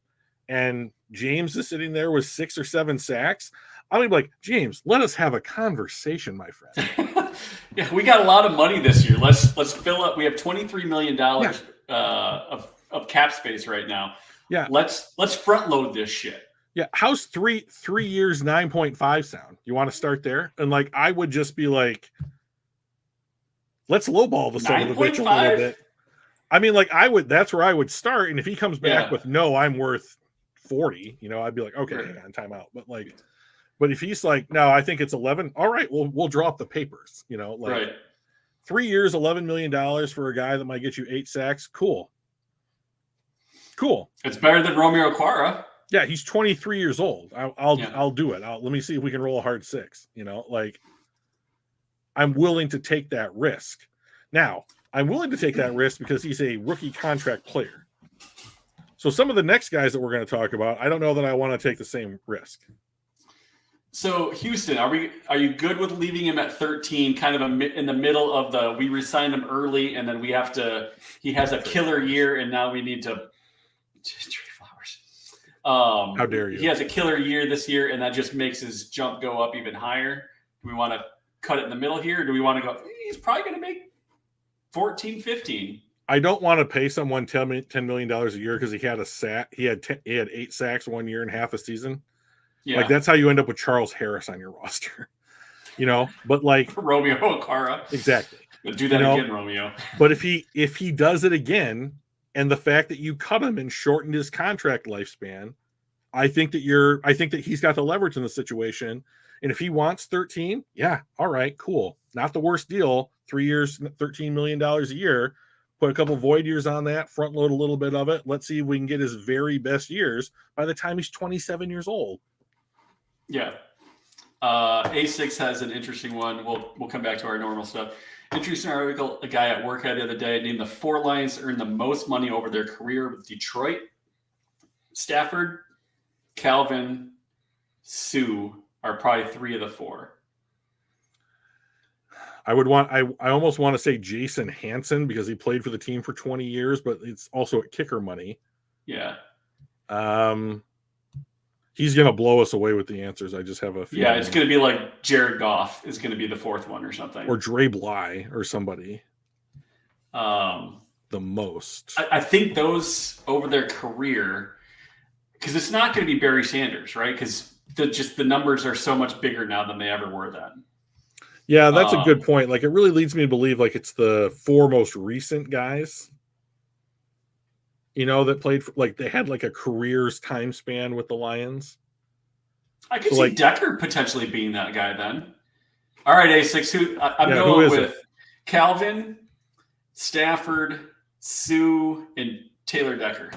and James is sitting there with 6 or 7 sacks, I'm gonna be like, James, let us have a conversation, my friend. Yeah, we got a lot of money this year. Let's fill up. We have $23 million of cap space right now. Yeah. Let's front load this shit. Yeah. How's 3 years 9.5 sound? You want to start there? And like, I would just be like, let's lowball the son of a bitch a little bit. I mean, like, that's where I would start. And if he comes back with no, I'm worth 40, I'd be like, okay, hang on, time out. But if he's like, no, I think it's 11. All right, we'll draw up the papers, like 3 years, $11 million for a guy that might get you 8 sacks. Cool. It's better than Romeo Okwara. Yeah. He's 23 years old. I'll do it. Let me see if we can roll a hard 6, like, I'm willing to take that risk. Now, I'm willing to take that risk because he's a rookie contract player. So some of the next guys that we're going to talk about, I don't know that I want to take the same risk. So Houston, are you good with leaving him at 13, kind of in the middle of we re-signed him early and then he has a killer year and now we need to trade Flowers. How dare you? He has a killer year this year and that just makes his jump go up even higher. Do we want to cut it in the middle here? Or do we want to go, he's probably going to make 14, 15. I don't want to pay someone $10 million a year because he had he had 8 sacks 1 year and half a season. Yeah. Like, that's how you end up with Charles Harris on your roster, but like Romeo Okwara. Exactly. Do that again, Romeo. But if he does it again, and the fact that you cut him and shortened his contract lifespan, I think that he's got the leverage in the situation. And if he wants 13, yeah, all right, cool. Not the worst deal. 3 years, $13 million a year. put a couple void years on that, front load a little bit of it. Let's see if we can get his very best years by the time he's 27 years old. Yeah. A6 has an interesting one. We'll come back to our normal stuff. Interesting article. A guy at work had the other day named the 4 Lions to earn the most money over their career with Detroit. Stafford, Calvin, Sue are probably 3 of the 4. I almost want to say Jason Hansen because he played for the team for 20 years, but it's also at kicker money. Yeah. He's going to blow us away with the answers. I just have a feeling. Yeah, it's going to be like Jared Goff is going to be the 4th one or something. Or Dre Bly or somebody. The most. I think those over their career, because it's not going to be Barry Sanders, right? Because the numbers are so much bigger now than they ever were then. Yeah, that's a good point. Like, it really leads me to believe like it's the 4 most recent guys, that played for, like, they had like a career's time span with the Lions. I could see Decker potentially being that guy then. All right, A6, I'm going with Calvin, Stafford, Sue, and Taylor Decker.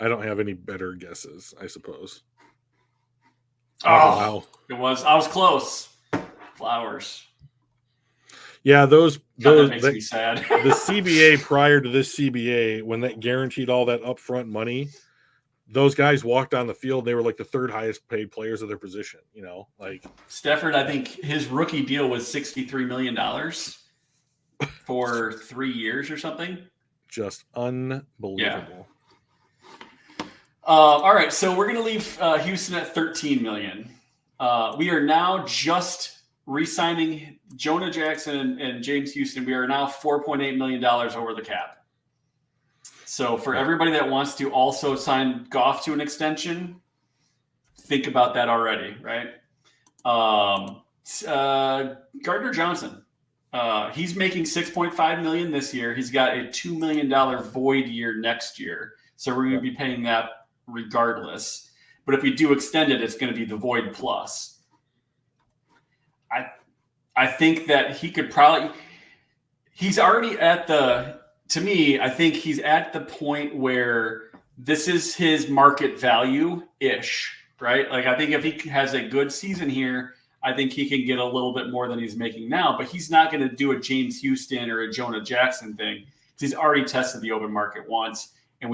I don't have any better guesses, I suppose. Wow. I was close. Flowers. Yeah, that makes me sad. The CBA prior to this CBA, when that guaranteed all that upfront money, those guys walked on the field. They were like the 3rd highest paid players of their position. Like Stafford, I think his rookie deal was $63 million for 3 years or something. Just unbelievable. Yeah. All right, so we're going to leave Houston at $13 million. We are now just re-signing Jonah Jackson and James Houston. We are now $4.8 million over the cap. So for everybody that wants to also sign Goff to an extension, think about that already, right? Gardner Johnson, he's making $6.5 million this year. He's got a $2 million void year next year. So we're going to be paying that regardless. But if we do extend it, it's going to be the void plus. I think that he could he's already to me, I think he's at the point where this is his market value-ish, right? Like, I think if he has a good season here, I think he can get a little bit more than he's making now, but he's not going to do a James Houston or a Jonah Jackson thing because he's already tested the open market once, and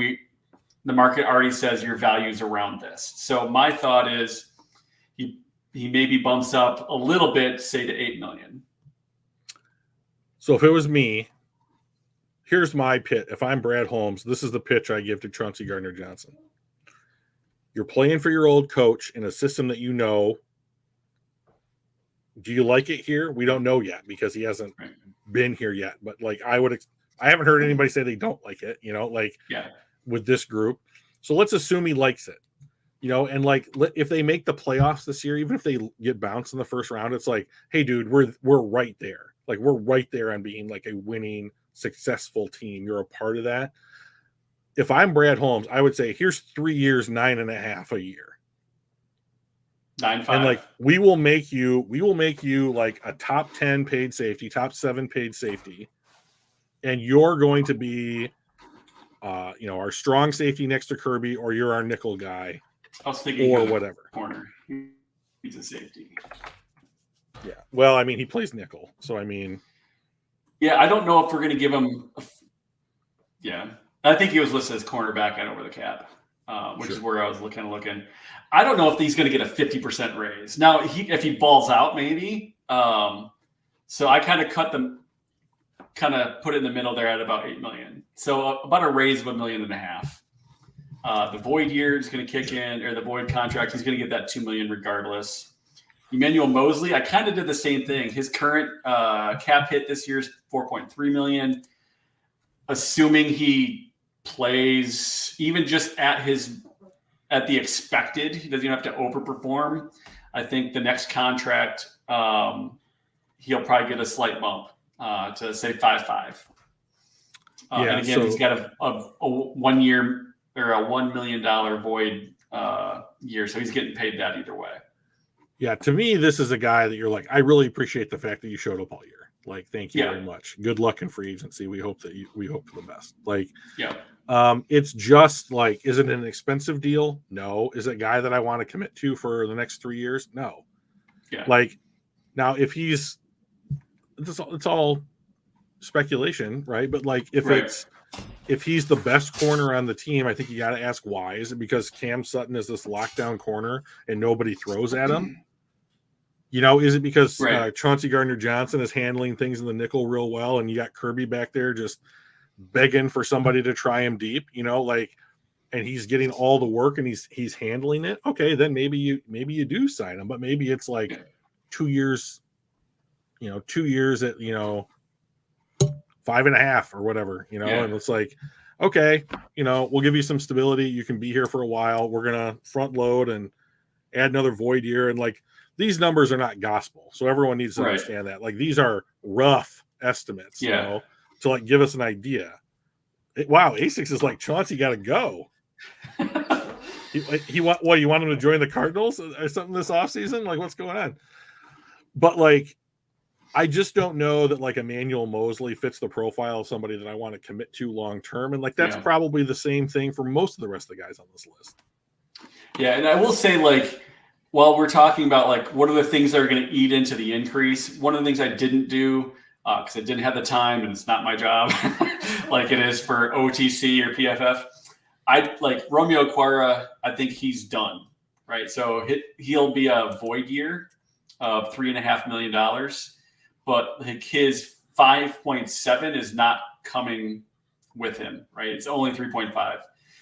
the market already says your value's around this. So my thought is he maybe bumps up a little bit, say to $8 million. So if it was me, here's my pitch. If I'm Brad Holmes, this is the pitch I give to Chauncey Gardner-Johnson. You're playing for your old coach in a system that you know. Do you like it here? We don't know yet because he hasn't been here yet. But like I haven't heard anybody say they don't like it, with this group. So let's assume he likes it. And like if they make the playoffs this year, even if they get bounced in the first round, it's like, hey, dude, we're right there. Like, we're right there on being like a winning, successful team. You're a part of that. If I'm Brad Holmes, I would say, here's 3 years, 9.5 a year. 9.5. And like we will make you like a top 10 paid safety, top 7 paid safety, and you're going to be, our strong safety next to Kirby, or you're our nickel guy. I was thinking or whatever corner. He's a safety. Yeah. Well, I mean, he plays nickel, so I mean. Yeah, I don't know if we're going to give him. I think he was listed as cornerback and over the cap, which is where I was looking. I don't know if he's going to get a 50% raise. Now, if he balls out, maybe. So I kind of put it in the middle there at about $8 million. So about a raise of $1.5 million. The void year is going to kick in, or the void contract, he's going to get that $2 million regardless. Emmanuel Mosley, I kind of did the same thing. His current cap hit this year is $4.3 million. Assuming he plays even just at the expected, he doesn't even have to overperform. I think the next contract, he'll probably get a slight bump to say 5.5. And again, he's got a 1 year or a $1 million void year, so he's getting paid that either way. Yeah, to me, this is a guy that you're like, I really appreciate the fact that you showed up all year. Like, thank you very much. Good luck in free agency. We hope for the best. Like, it's just like, is it an expensive deal? No. Is it a guy that I want to commit to for the next 3 years? No. Yeah. Like, now if it's all speculation, right? But like, if he's the best corner on the team, I think you got to ask why. Is it because Cam Sutton is this lockdown corner and nobody throws at him? You know, is it because Chauncey Gardner-Johnson is handling things in the nickel real well, and you got Kirby back there just begging for somebody to try him deep? You know, like, and he's getting all the work and he's handling it. Okay, then maybe you do sign him, but maybe it's like 2 years. You know, 2 years at 5.5 or whatever. You know, and it's like, okay, you know, we'll give you some stability. You can be here for a while. We're gonna front load and add another void year, and like, these numbers are not gospel, so everyone needs to understand that. Like, these are rough estimates, you know, to like give us an idea. Wow, Asics is like, Chauncey got to go. You want him to join the Cardinals or something this offseason? Like, what's going on? But like, I just don't know that like Emmanuel Mosley fits the profile of somebody that I want to commit to long term, and like that's probably the same thing for most of the rest of the guys on this list. Yeah, and I will say, like, while we're talking about like what are the things that are going to eat into the increase, one of the things I didn't do because I didn't have the time and it's not my job, like it is for OTC or PFF. I like Romeo Quara. I think he's done, right? So he'll be a void year of $3.5 million, but like his 5.7 is not coming with him, right? It's only 3.5.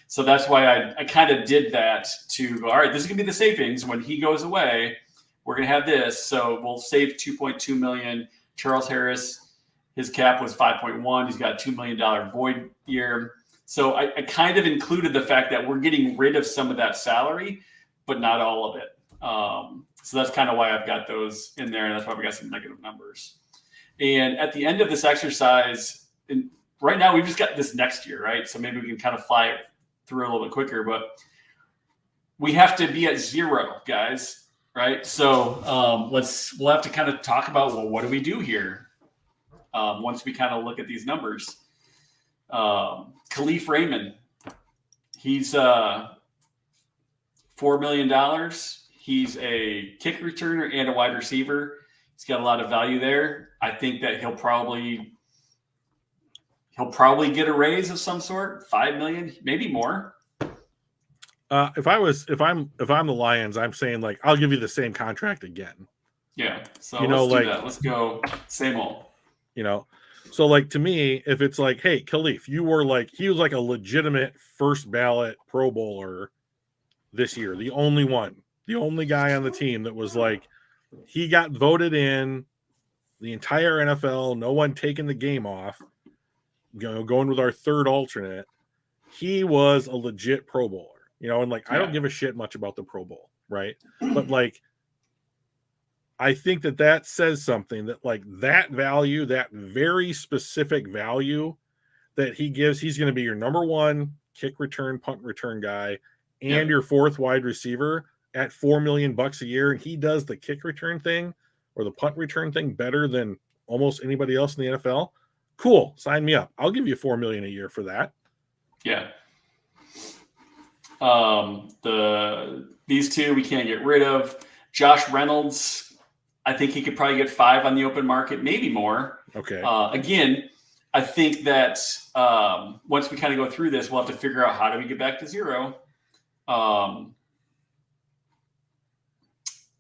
So that's why I kind of did that to go, all right, this is going to be the savings. When he goes away, we're going to have this. So we'll save $2.2 million. Charles Harris, his cap was 5.1. He's got a $2 million void year. So I kind of included the fact that we're getting rid of some of that salary, but not all of it. So that's kind of why I've got those in there. And that's why we got some negative numbers. And at the end of this exercise, right now we've just got this next year, right? So maybe we can kind of fly it through a little bit quicker, but we have to be at 0, guys, right? So we'll have to kind of talk about, well, what do we do here once we kind of look at these numbers? Khalif Raymond, he's $4 million. He's a kick returner and a wide receiver. He's got a lot of value there. I think that he'll probably get a raise of some sort, $5 million, maybe more. If I'm the Lions, I'm saying like, I'll give you the same contract again. Yeah. So let's do that. Let's go same old. You know, so like, to me, if it's like, hey, Khalif, he was like a legitimate first ballot Pro Bowler this year, the only guy on the team that was like, he got voted in the entire NFL, no one taking the game off. Going with our third alternate, he was a legit Pro Bowler, you know, and like, I don't give a shit much about the Pro Bowl, right? But like, I think that says something, that like that value, that very specific value that he gives, he's going to be your number one kick return, punt return guy, and your fourth wide receiver at $4 million a year. And he does the kick return thing or the punt return thing better than almost anybody else in the NFL. Cool. Sign me up. I'll give you $4 million a year for that. Yeah. These two we can't get rid of. Josh Reynolds, I think he could probably get 5 on the open market, maybe more. Okay. Again, I think that once we kind of go through this, we'll have to figure out how do we get back to 0.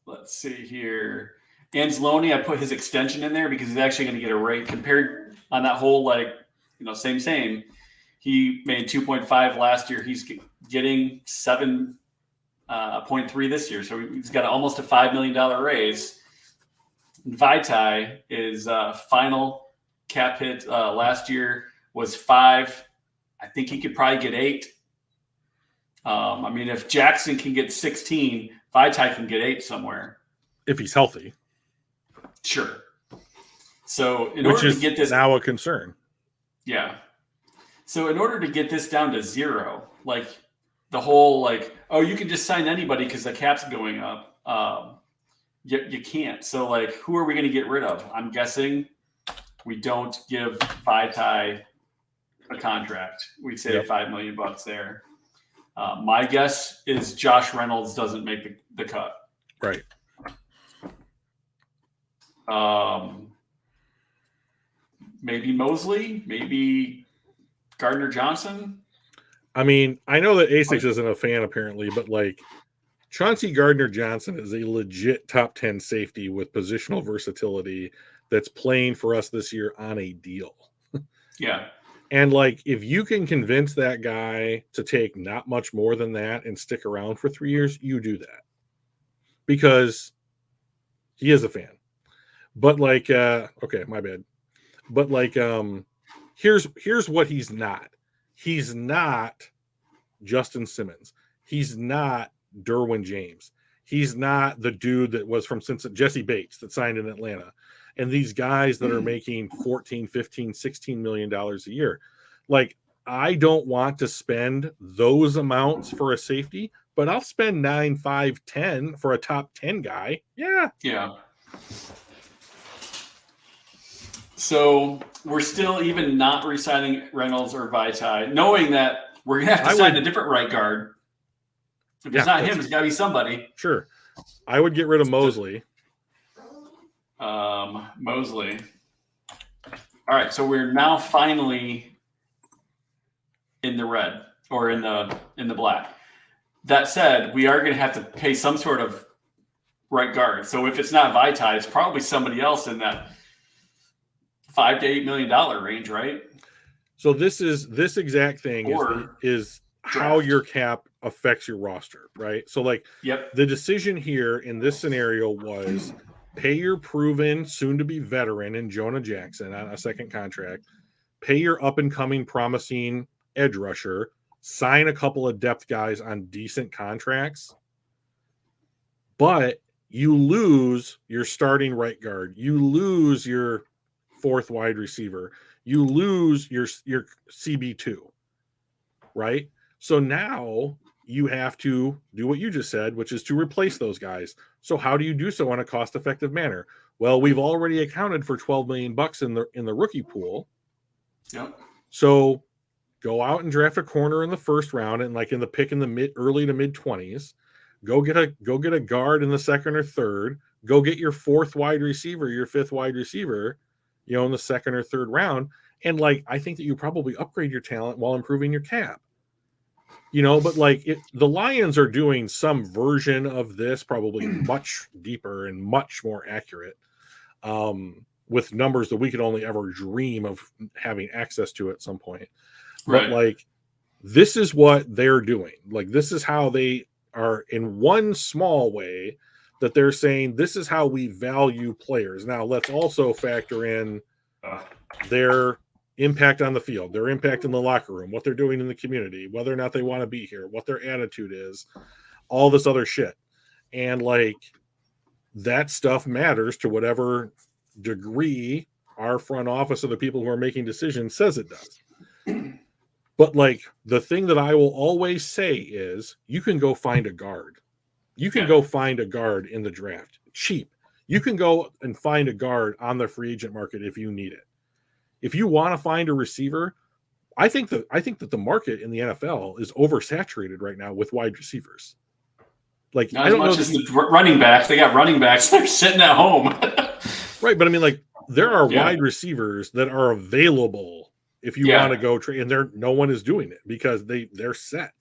Let's see here. Anzalone, I put his extension in there because he's actually going to get a rate compared on that whole, like, same. He made 2.5 last year. He's getting 7.3 this year. So he's got almost a $5 million raise. And Vaitai, is final cap hit last year was 5. I think he could probably get 8. I mean, if Jackson can get 16, Vaitai can get 8 somewhere. If he's healthy. Sure. So in order to get this now a concern. Yeah. So in order to get this down to 0, like the whole, like, oh, you can just sign anybody because the cap's going up. You can't. So like, who are we going to get rid of? I'm guessing we don't give Vitae a contract. We'd save Yep. $5 million there. My guess is Josh Reynolds doesn't make the cut. Right. Maybe Mosley, maybe Gardner Johnson. I mean, I know that Asics isn't a fan apparently, but like Chauncey Gardner-Johnson is a legit top 10 safety with positional versatility that's playing for us this year on a deal. Yeah. And like, if you can convince that guy to take not much more than that and stick around for 3 years, you do that because he is a fan. But like, okay, my bad. But like, here's what he's not. He's not Justin Simmons. He's not Derwin James. He's not the dude that was from Jesse Bates that signed in Atlanta. And these guys that are making 14, 15, 16 million dollars a year. Like, I don't want to spend those amounts for a safety, but I'll spend 9, 5, 10 for a top 10 guy. Yeah. Yeah. So we're still even not re-signing Reynolds or Vitae, knowing that we're going to have to sign a different right guard. If it's not him, it's got to be somebody. Sure. I would get rid of Mosley. Mosley. All right, so we're now finally in the red or in the black. That said, we are going to have to pay some sort of right guard. So if it's not Vitae, it's probably somebody else in that $5 to $8 million range, right? So this exact thing is how your cap affects your roster, right? So like, the decision here in this scenario was pay your proven, soon-to-be veteran in Jonah Jackson on a second contract, pay your up-and-coming promising edge rusher, sign a couple of depth guys on decent contracts, but you lose your starting right guard, you lose your fourth wide receiver, you lose your CB2, right? So now you have to do what you just said, which is to replace those guys. So how do you do so in a cost-effective manner? Well, we've already accounted for $12 million in the rookie pool. Yep. So go out and draft a corner in the first round and like in the pick in the early to mid 20s. Go get a guard in the second or third. Go get your fourth wide receiver, your fifth wide receiver, in the second or third round. And like, I think that you probably upgrade your talent while improving your cap. But like the Lions are doing some version of this, probably much deeper and much more accurate, with numbers that we could only ever dream of having access to at some point. Right. But like, this is what they're doing. Like, this is how they are in one small way that they're saying, this is how we value players. Now let's also factor in their impact on the field, their impact in the locker room, what they're doing in the community, whether or not they want to be here, what their attitude is, all this other shit. And like, that stuff matters to whatever degree our front office or the people who are making decisions says it does. But like, the thing that I will always say is you can go find a guard. You can go find a guard in the draft cheap. You can go and find a guard on the free agent market if you need it. If you want to find a receiver, I think that the market in the NFL is oversaturated right now with wide receivers. Like, not as much as the running backs. They got running backs that are sitting at home. Right, but I mean, like, there are wide receivers that are available if you want to go trade, and no one is doing it because they're set,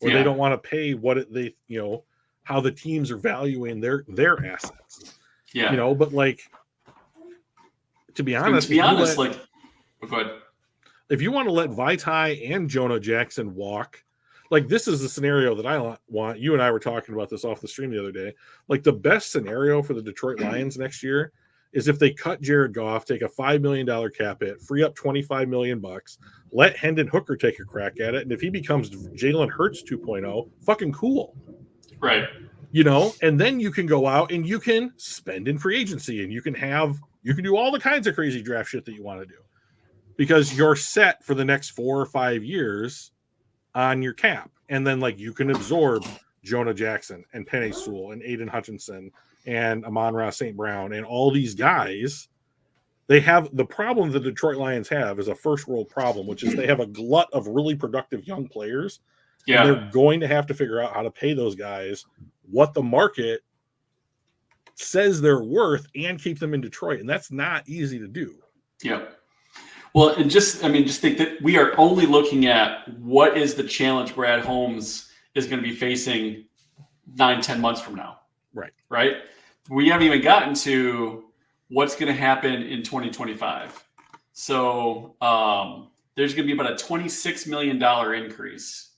or they don't want to pay how the teams are valuing their assets. Yeah, but like, to be honest, go ahead. If you want to let Vitae and Jonah Jackson walk, like, this is the scenario that I want. You and I were talking about this off the stream the other day. Like, the best scenario for the Detroit Lions next year is if they cut Jared Goff, take a $5 million cap hit, free up $25 million, let Hendon Hooker take a crack at it, and if he becomes Jalen Hurts 2.0, fucking cool. Right. And then you can go out and you can spend in free agency, and you can do all the kinds of crazy draft shit that you want to do because you're set for the next 4 or 5 years on your cap. And then like, you can absorb Jonah Jackson and Penei Sewell and Aiden Hutchinson and Amon-Ra St. Brown and all these guys they have the problem the Detroit Lions have is a first world problem, which is they have a glut of really productive young players. Yeah. And they're going to have to figure out how to pay those guys what the market says they're worth and keep them in Detroit. And that's not easy to do. Yeah. Well, and just think that we are only looking at what is the challenge Brad Holmes is going to be facing 9-10 months from now. Right. We haven't even gotten to what's going to happen in 2025. So there's going to be about a $26 million increase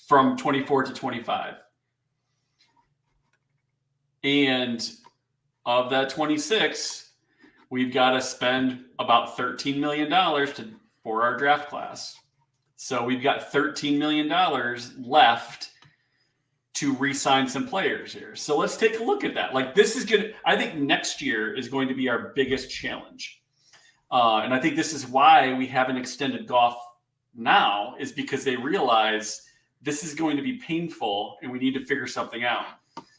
from 24 to 25. And of that 26, we've got to spend about $13 million for our draft class. So we've got $13 million left to re-sign some players here. So let's take a look at that. Like, this is good. I think next year is going to be our biggest challenge. And I think this is why we haven't extended Goff now, is because they realize this is going to be painful and we need to figure something out.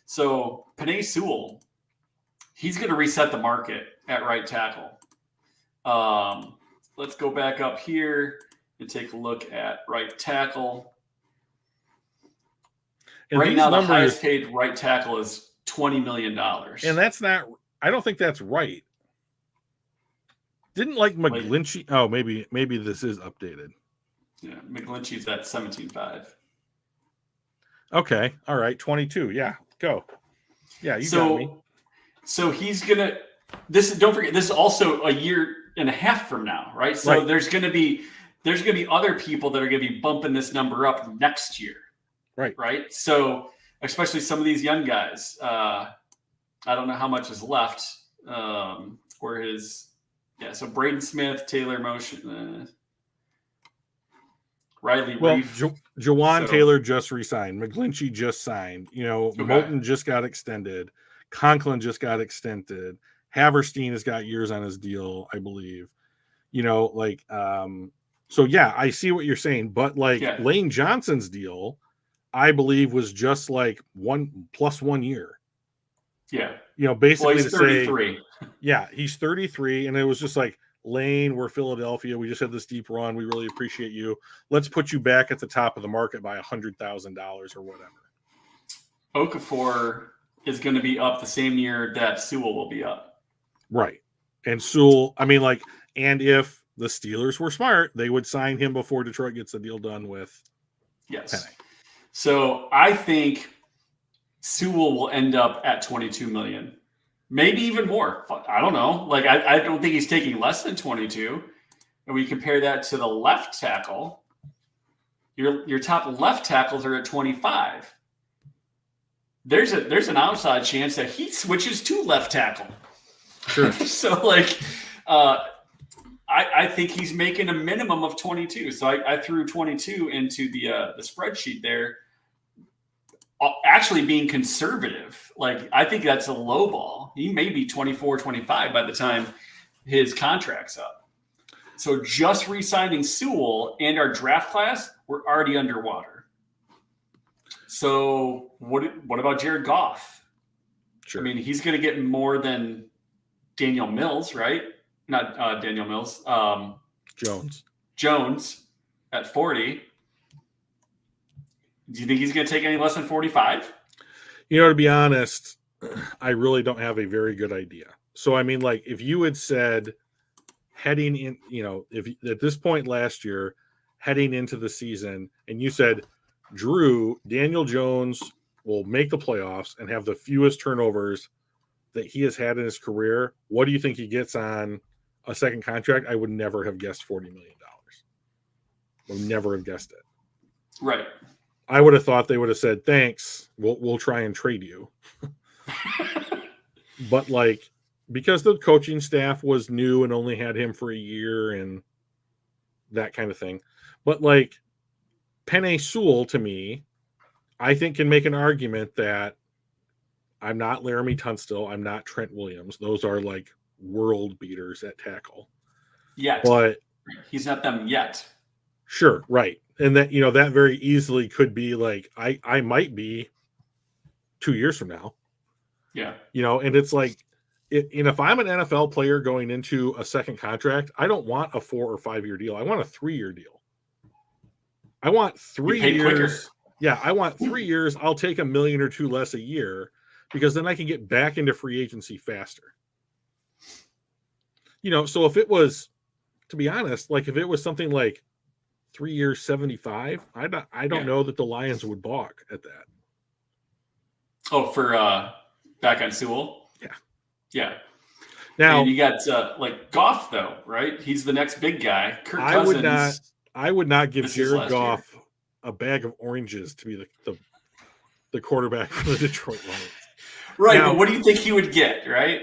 So Penei Sewell, he's going to reset the market at right tackle. Let's go back up here and take a look at right tackle. And right now, the highest paid right tackle is $20 million. And that's not, I don't think that's right. Didn't like McGlinchey. Oh, maybe this is updated. Yeah, McGlinchey's at 17.5. Okay. All right. 22. Yeah. Go. Yeah, you got me. So he's gonna don't forget, this is also a year and a half from now, right? So there's gonna be other people that are gonna be bumping this number up next year. Right. So especially some of these young guys, I don't know how much is left. So Braden Smith, Taylor Motion, Riley Reef. Jawan Taylor just resigned. McGlinchey just signed. Moulton just got extended. Conklin just got extended. Haverstein has got years on his deal, I believe. So yeah, I see what you're saying, but Lane Johnson's deal, I believe, was just like 1 year. Yeah. Basically he's 33. He's 33. And it was just like, Lane, we're Philadelphia. We just had this deep run. We really appreciate you. Let's put you back at the top of the market by $100,000 or whatever. Okafor is going to be up the same year that Sewell will be up. Right. And Sewell, and if the Steelers were smart, they would sign him before Detroit gets the deal done with Penei. So I think Sewell will end up at 22 million, maybe even more. I don't know. I don't think he's taking less than 22. And we compare that to the left tackle. Your top left tackles are at 25. There's an outside chance that he switches to left tackle. Sure. So I think he's making a minimum of 22. So I threw 22 into the spreadsheet there. Actually being conservative. I think that's a low ball. He may be 24, 25 by the time his contract's up. So just re-signing Sewell and our draft class, we're already underwater. So what about Jared Goff? Sure. He's going to get more than Daniel Mills, right? Not Daniel Mills. Jones at 40. Do you think he's going to take any less than 45? To be honest, I really don't have a very good idea. So, if you had said heading in, if at this point last year, heading into the season, and you said, Drew, Daniel Jones will make the playoffs and have the fewest turnovers that he has had in his career, what do you think he gets on a second contract? I would never have guessed $40 million. I would never have guessed it. Right. I would have thought they would have said, thanks, we'll try and trade you. But because the coaching staff was new and only had him for a year and that kind of thing. But Penei Sewell, to me, I think can make an argument that I'm not Laramie Tunstall. I'm not Trent Williams. Those are world beaters at tackle. Yet. But he's not them yet. Sure. Right. And that, that very easily could be I might be 2 years from now. Yeah. And it's And if I'm an NFL player going into a second contract, I don't want a 4 or 5 year deal. I want a 3-year deal. I want 3 Get paid years. quicker. Yeah, I want 3 years. I'll take $1 million or $2 million less a year because then I can get back into free agency faster. So if it was, to be honest, like if it was something like 3 years, 75, I don't know that the Lions would balk at that. Oh, for back on Sewell? Yeah. Yeah. Now, and you got like Goff, though, right? He's the next big guy. Kirk Cousins. I would not give Jared Goff a bag of oranges to be the quarterback for the Detroit Lions. Right, but what do you think he would get, right?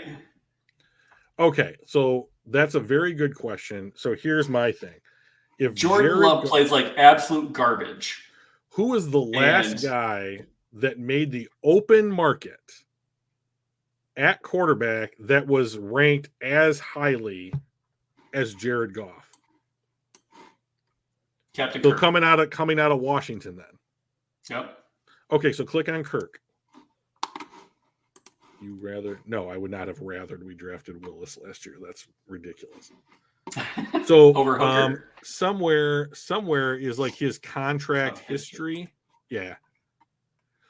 Okay, so that's a very good question. So here's my thing. If Jordan Love plays like absolute garbage. Who is the last guy that made the open market at quarterback that was ranked as highly as Jared Goff? Captain So Kirk. coming out of Washington then. Yep. Okay, so click on Kirk. No, I would not have rathered we drafted Willis last year. That's ridiculous. So over somewhere is like his contract history. Yeah.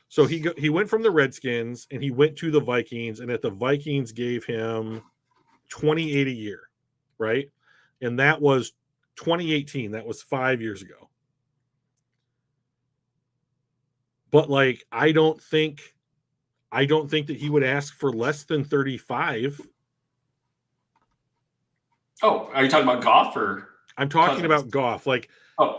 So he went from the Redskins and he went to the Vikings, and at the Vikings gave him $28 a year, right? And that was 2018. That was 5 years ago. But like, I don't think that he would ask for less than 35. Oh, are you talking about Goff or? I'm talking about Goff. Like,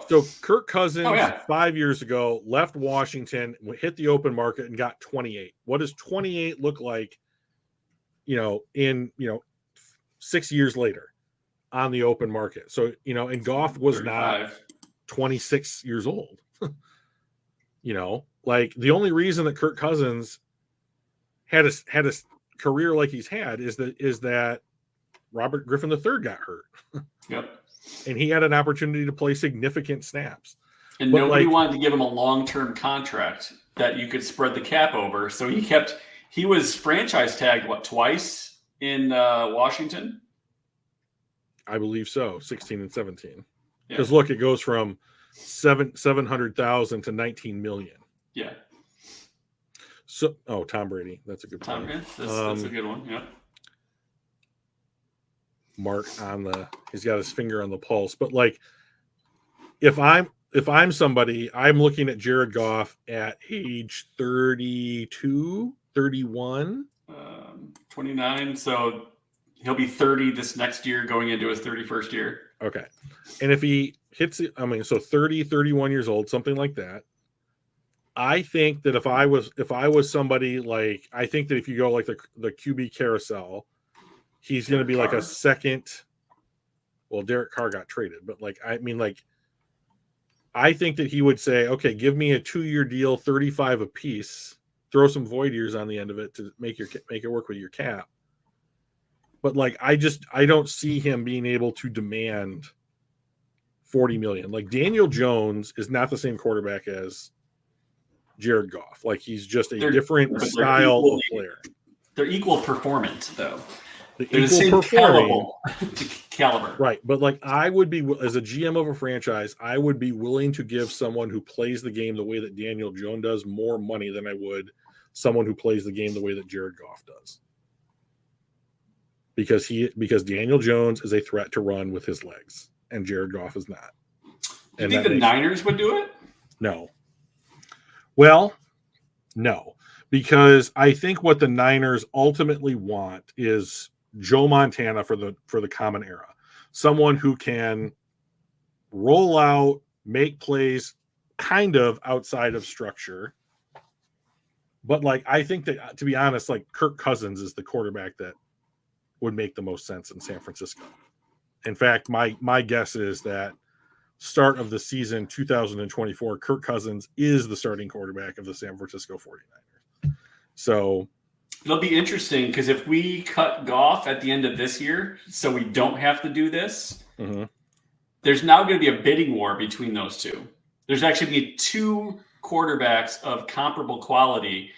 so Kirk Cousins 5 years ago left Washington, hit the open market, and got 28. What does 28 look like? In 6 years later on the open market. So and Goff was 35. Not 26 years old. Like the only reason that Kirk Cousins had a career like he's had is that Robert Griffin III got hurt. Yep. And he had an opportunity to play significant snaps. And nobody wanted to give him a long-term contract that you could spread the cap over. So he was franchise tagged, twice in Washington? I believe so, 16 and 17. Because look, it goes from 700,000 to 19 million. Yeah. So, Tom Brady. That's a good point. That's a good one. Yeah. Mark he's got his finger on the pulse. But like, if I'm somebody, I'm looking at Jared Goff at age 32, 31. 29. So he'll be 30 this next year, going into his 31st year. Okay. And if he hits it, so 30, 31 years old, something like that. I think that if I was somebody, like, I think that if you go like the QB carousel, he's going to be like a second. Well, Derek Carr got traded, but I think that he would say, okay, give me a 2-year deal, 35 apiece, throw some void years on the end of it to make it work with your cap. But like, I don't see him being able to demand $40 million. Like, Daniel Jones is not the same quarterback as Jared Goff. Like, he's just a different style of player. They're equal performance, though. They're the same caliber. Right. But like, I would be, as a GM of a franchise, I would be willing to give someone who plays the game the way that Daniel Jones does more money than I would someone who plays the game the way that Jared Goff does. Because Daniel Jones is a threat to run with his legs, and Jared Goff is not. Do you think the Niners would do it? No. Well, no. Because I think what the Niners ultimately want is Joe Montana for the common era. Someone who can roll out, make plays kind of outside of structure. But like, I think that, to be honest, like, Kirk Cousins is the quarterback that would make the most sense in San Francisco. In fact, my guess is that start of the season 2024, Kirk Cousins is the starting quarterback of the San Francisco 49ers. So it'll be interesting, because if we cut Goff at the end of this year, so we don't have to do this, there's now going to be a bidding war between those two. There's actually going to be 2 quarterbacks of comparable quality,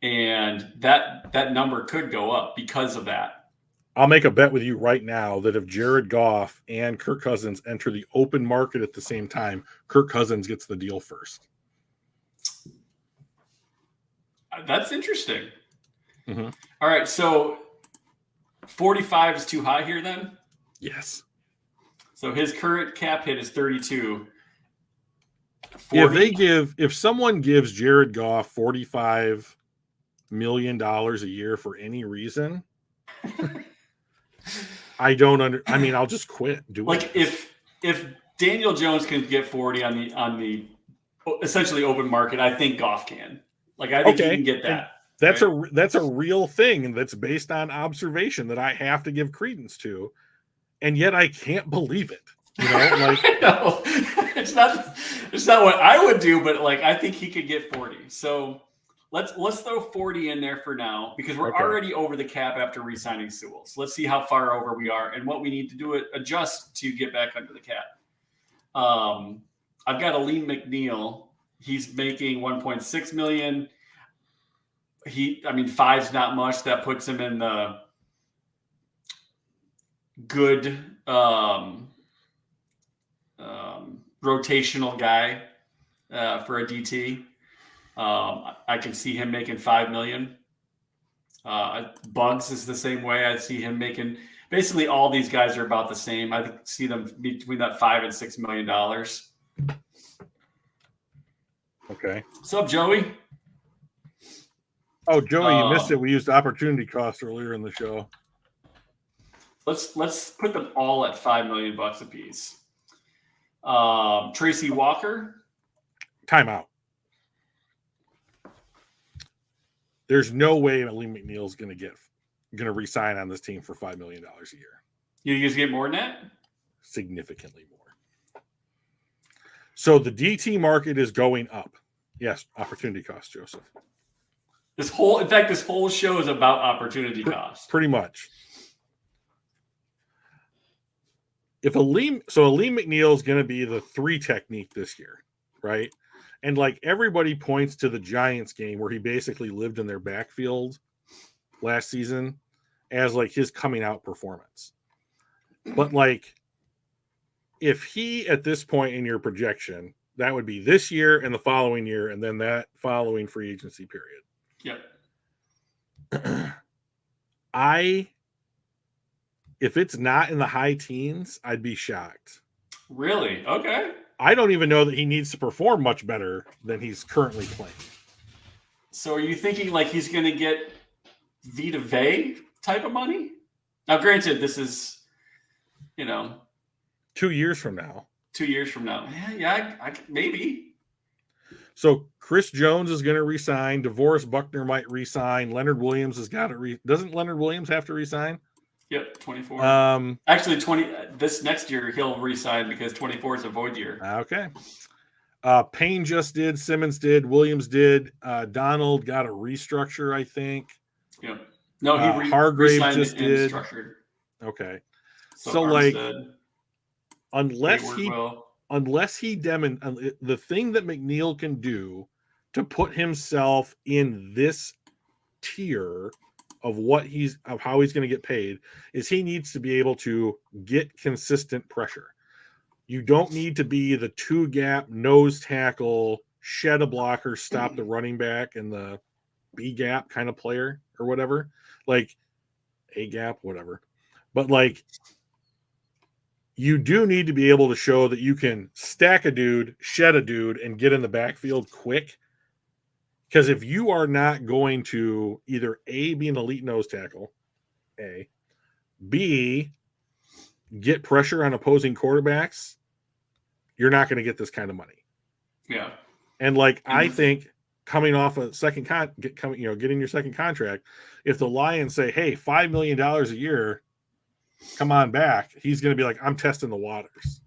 and that number could go up because of that. I'll make a bet with you right now that if Jared Goff and Kirk Cousins enter the open market at the same time, Kirk Cousins gets the deal first. That's interesting. Mm-hmm. All right, so 45 is too high here then? Yes. So his current cap hit is 32. 40? If someone gives Jared Goff $45 million a year for any reason, I'll just quit doing like if Daniel Jones can get 40 on the essentially open market, I think Goff can. Like I think he can get that. And that's a real thing, and that's based on observation that I have to give credence to, and yet I can't believe it. I know. It's not what I would do, but like I think he could get 40. So let's throw 40 in there for now because we're already over the cap after re-signing Sewell. So let's see how far over we are and what we need to do adjust to get back under the cap. I've got Aleem McNeil. He's making $1.6 million. 5's not much. That puts him in the good rotational guy for a DT. I can see him making $5 million. Bugs is the same way. I see him making basically all these guys are about the same. I see them between that $5 and $6 million. Okay. What's up, Joey? Oh, Joey, you missed it. We used opportunity cost earlier in the show. Let's put them all at $5 million a piece. Tracy Walker. Timeout. There's no way Aleem McNeil's going to re-sign on this team for $5 million a year. You guys get more than that? Significantly more. So the DT market is going up. Yes, opportunity cost, Joseph. This whole show is about opportunity cost. Pretty much. If Aleem McNeil is going to be the 3 technique this year, right? And like everybody points to the Giants game where he basically lived in their backfield last season as like his coming out performance. But like if he at this point in your projection, that would be this year and the following year and then that following free agency period. Yep. If it's not in the high teens, I'd be shocked. Really? Okay. I don't even know that he needs to perform much better than he's currently playing. So are you thinking like he's going to get Vita Vea type of money? Now, granted, this is, 2 years from now. 2 years from now. Yeah, maybe. So Chris Jones is going to resign. DeVorest Buckner might resign. Leonard Williams has got to doesn't Leonard Williams have to resign? Yep, 24. Actually, this next year he'll resign because 24 is a void year. Okay. Payne just did. Simmons did. Williams did. Donald got a restructure, I think. Yep. No, he Hargrave just did. Structured. Okay. So like, Armstead, unless he the thing that McNeil can do to put himself in this tier of how he's going to get paid is he needs to be able to get consistent pressure. You don't need to be the 2-gap nose tackle, shed a blocker, stop the running back and the B-gap kind of player or whatever, like A-gap, whatever. But like, you do need to be able to show that you can stack a dude, shed a dude, and get in the backfield quick. Because if you are not going to either A, be an elite nose tackle, A, B, get pressure on opposing quarterbacks, you're not going to get this kind of money. Yeah. And like, I think coming off a getting your second contract, if the Lions say, hey, $5 million a year, come on back, he's going to be like, I'm testing the waters.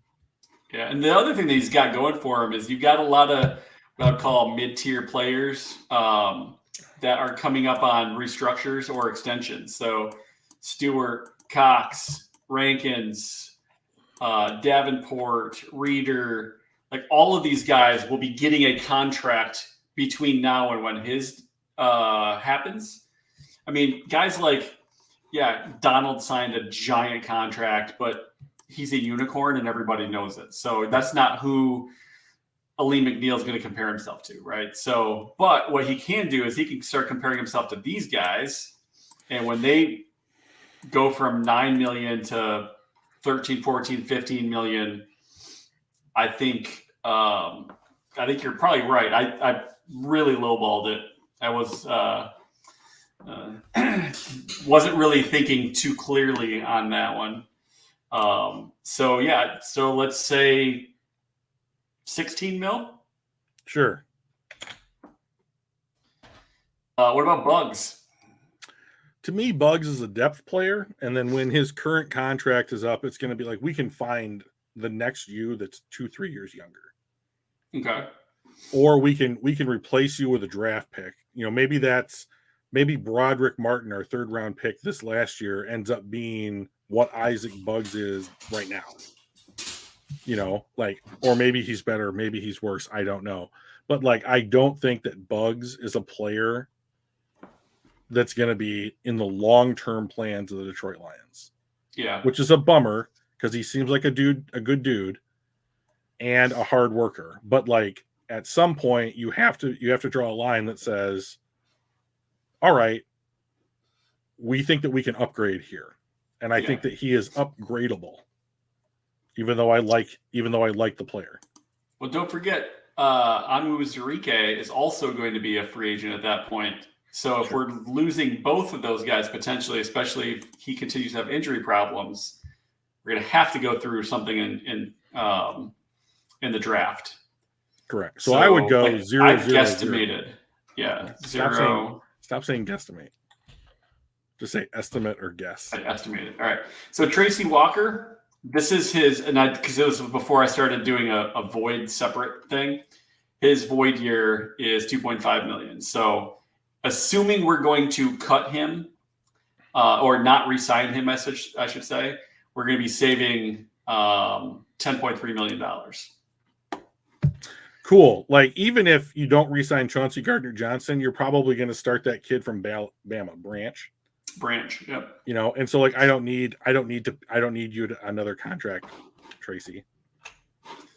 Yeah. And the other thing that he's got going for him is you've got a lot of what I'd call mid-tier players that are coming up on restructures or extensions. So Stewart, Cox, Rankins, Davenport, Reeder, like all of these guys will be getting a contract between now and when his happens. I mean, guys like, Donald signed a giant contract, but he's a unicorn and everybody knows it. So that's not who Aleem McNeil is going to compare himself to, right? So, but what he can do is he can start comparing himself to these guys. And when they go from 9 million to 13, 14, 15 million, I think you're probably right. I really lowballed it. I was wasn't really thinking too clearly on that one. So let's say 16 mil. Sure. What about Bugs? To me, Bugs is a depth player, and then when his current contract is up, it's going to be like we can find the next you that's 2-3 years younger. Okay. Or we can replace you with a draft pick. Maybe Broderick Martin, our 3rd round pick this last year, ends up being what Isaac Bugs is right now. Or maybe he's better, maybe he's worse. I don't know. But I don't think that Bugs is a player that's going to be in the long-term plans of the Detroit Lions. Yeah. Which is a bummer because he seems like a good dude and a hard worker. But at some point you have to draw a line that says, all right, we think that we can upgrade here. And I think that he is upgradable. Even though I like the player. Well, don't forget, Onwuzurike is also going to be a free agent at that point. So if we're losing both of those guys potentially, especially if he continues to have injury problems, we're going to have to go through something in the draft. Correct. So I would go 0. I guesstimated. 0. Stop saying guesstimate. Just say estimate or guess. I estimated. All right. So Tracy Walker, this is his, and because it was before I started doing a void separate thing. His void year is 2.5 million. So assuming we're going to cut him or not re-sign him, I should say, we're going to be saving $10.3 million. Cool. Even if you don't re-sign Chauncey Gardner-Johnson, you're probably going to start that kid from Bama, Branch. Yep. And so I don't need you to another contract, Tracy.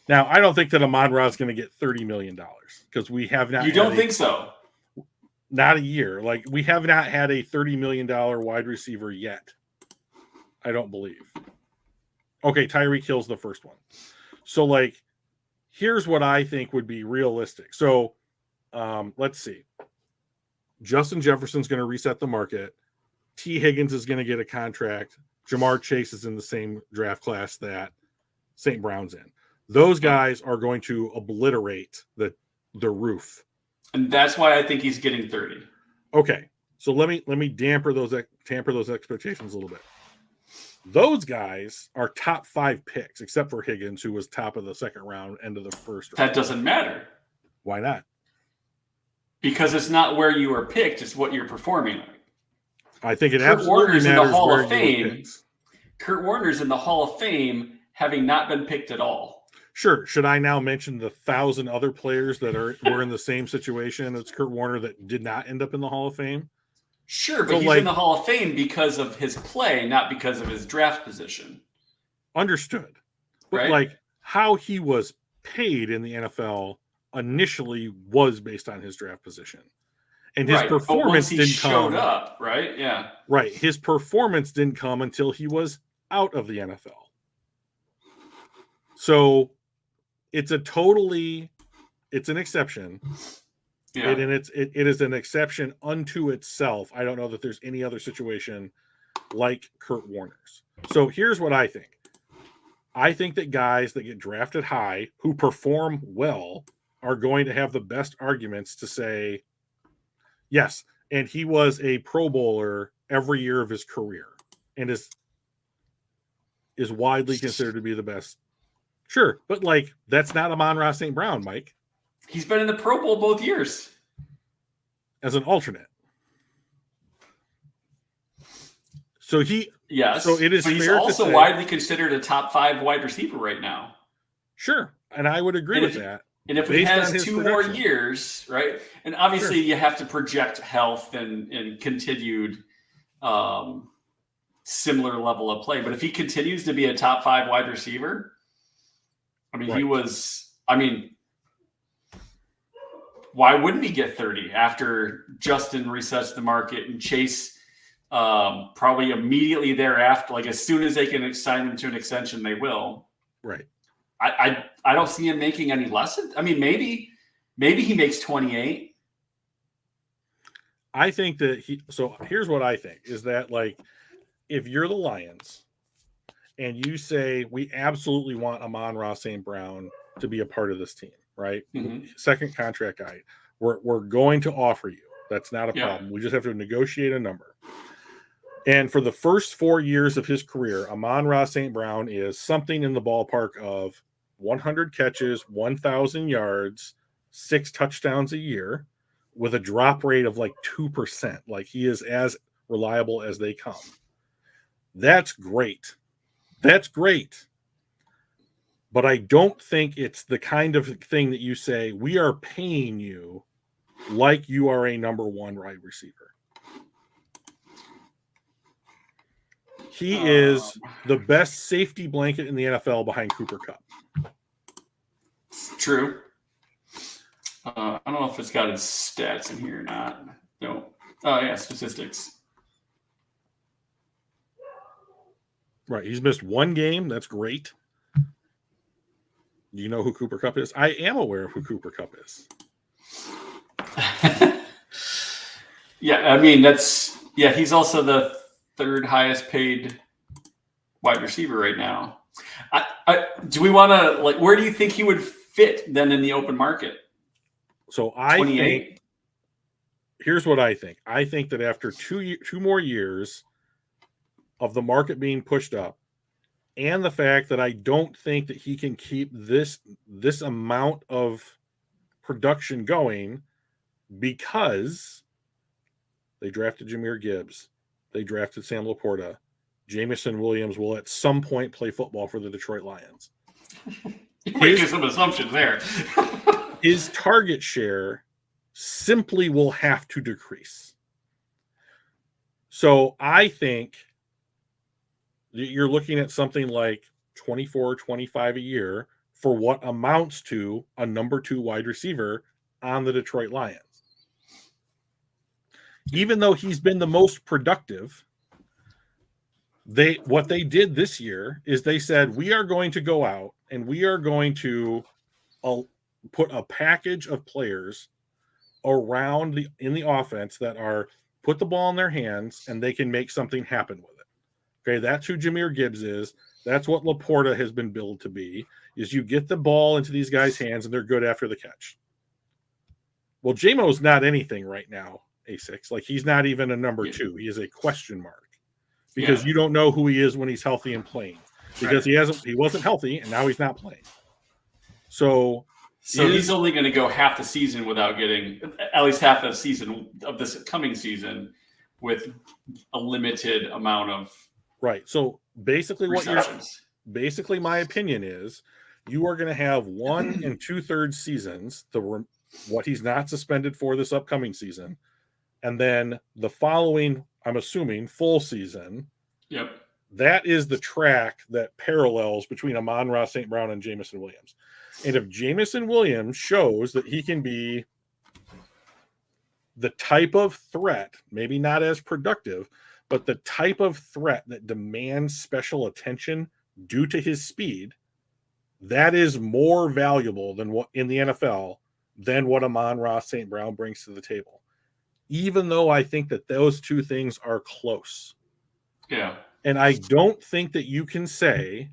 Now, I don't think that Amon-Ra is going to get $30 million because we have not. You don't think so? Not a year. We have not had a $30 million wide receiver yet. I don't believe. Okay, Tyreek Hill's the first one. So here's what I think would be realistic. So let's see. Justin Jefferson's going to reset the market. T. Higgins is going to get a contract. Jamar Chase is in the same draft class that St. Brown's in. Those guys are going to obliterate the roof. And that's why I think he's getting 30. Okay. So let me tamper those expectations a little bit. Those guys are top 5 picks, except for Higgins, who was top of the 2nd round, end of the 1st round. That doesn't matter. Why not? Because it's not where you were picked; it's what you're performing like. I think it absolutely matters. In the Hall of Fame. Kurt Warner's in the Hall of Fame, having not been picked at all. Sure. Should I now mention the 1,000 other players that were in the same situation as Kurt Warner that did not end up in the Hall of Fame? Sure, but he's in the Hall of Fame because of his play, not because of his draft position. Understood. But right? How he was paid in the NFL initially was based on his draft position. And his performance didn't come. Showed up, right? Yeah. Right. His performance didn't come until he was out of the NFL. So it's an exception. Yeah. And it is an exception unto itself. I don't know that there's any other situation like Kurt Warner's. So here's what I think. I think that guys that get drafted high who perform well are going to have the best arguments to say, yes, and he was a Pro Bowler every year of his career and is widely considered to be the best. Sure, but that's not Amon-Ra St. Brown, Mike. He's been in the Pro Bowl both years. As an alternate. So yes. So it is but he's also widely considered a top 5 wide receiver right now. Sure. And I would agree with that. And if he has 2 more years, right? And obviously you have to project health and continued similar level of play. But if he continues to be a top 5 wide receiver, I mean, why wouldn't he get 30 after Justin resets the market and Chase probably immediately thereafter, like as soon as they can sign him to an extension, they will. Right. I don't see him making any less. I mean, maybe he makes 28. I think that so here's what I think is that, like, if you're the Lions and you say we absolutely want Amon-Ra St. Brown to be a part of this team, right? Mm-hmm. Second contract guy, we're going to offer you. That's not a problem. We just have to negotiate a number. And for the first 4 years of his career, Amon-Ra St. Brown is something in the ballpark of 100 catches, 1,000 yards, 6 touchdowns a year, with a drop rate of like 2%. Like, he is as reliable as they come. That's great. That's great. But I don't think it's the kind of thing that you say, we are paying you like you are a number 1 wide receiver. He is the best safety blanket in the NFL behind Cooper Kupp. True. I don't know if it's got his stats in here or not. No. Oh, yeah, statistics. Right. He's missed 1 game. That's great. Do you know who Cooper Kupp is? I am aware of who Cooper Kupp is. Yeah, I mean, he's also the 3rd highest paid wide receiver right now. Do we want to, like, where do you think he would fit then in the open market? So I 28? think, here's what I think. I think that after 2 more years of the market being pushed up, and the fact that I don't think that he can keep this amount of production going, because they drafted Jahmyr Gibbs, they drafted Sam Laporta, Jameson Williams will at some point play football for the Detroit Lions. You're making some assumptions there. His target share simply will have to decrease. So I think you're looking at something like 24, 25 a year for what amounts to a number 2 wide receiver on the Detroit Lions. Even though he's been the most productive, what they did this year is they said, we are going to go out and we are going to put a package of players around in the offense that are put the ball in their hands and they can make something happen with it. Okay, that's who Jahmyr Gibbs is. That's what Laporta has been billed to be, is you get the ball into these guys' hands and they're good after the catch. Well, J-Mo's not anything right now, A6. Like, he's not even a number 2. He is a question mark because you don't know who he is when he's healthy and playing, because he wasn't healthy and now he's not playing. So he's only going to go half the season without getting, at least half the season of this coming season, with a limited amount of So basically receptions. Basically my opinion is you are going to have 1 2/3 seasons, what he's not suspended for this upcoming season, and then the following, I'm assuming, full season. Yep. That is the track that parallels between Amon-Ra St. Brown and Jameson Williams. And if Jameson Williams shows that he can be the type of threat, maybe not as productive, but the type of threat that demands special attention due to his speed, that is more valuable than what in the NFL than what Amon-Ra St. Brown brings to the table. Even though I think that those 2 things are close. Yeah. And I don't think that you can say,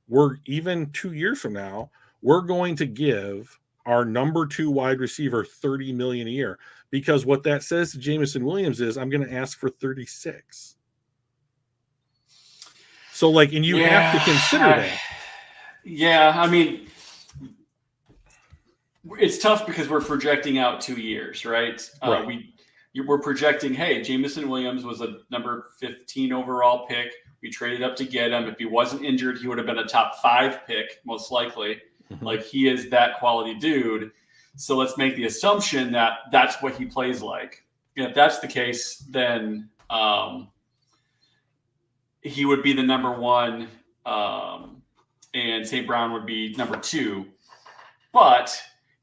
we're even 2 years from now, we're going to give our number 2 wide receiver $30 million a year, because what that says to Jameson Williams is, I'm going to ask for 36. So, like, and you have to consider that. Yeah, I mean, it's tough because we're projecting out 2 years, right? We're projecting, hey, Jameson Williams was a number 15 overall pick. We traded up to get him. If he wasn't injured, he would have been a top 5 pick, most likely. Mm-hmm. Like, he is that quality dude. So let's make the assumption that that's what he plays like. And if that's the case, then he would be the number one, and St. Brown would be number 2. But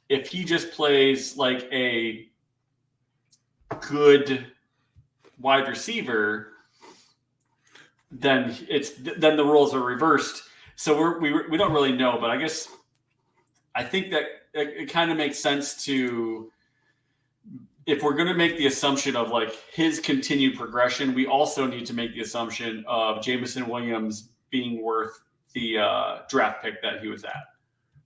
if he just plays like a good wide receiver, then the roles are reversed. So we don't really know, but I think that it kind of makes sense to, if we're going to make the assumption of like his continued progression, we also need to make the assumption of Jameson Williams being worth the draft pick that he was at.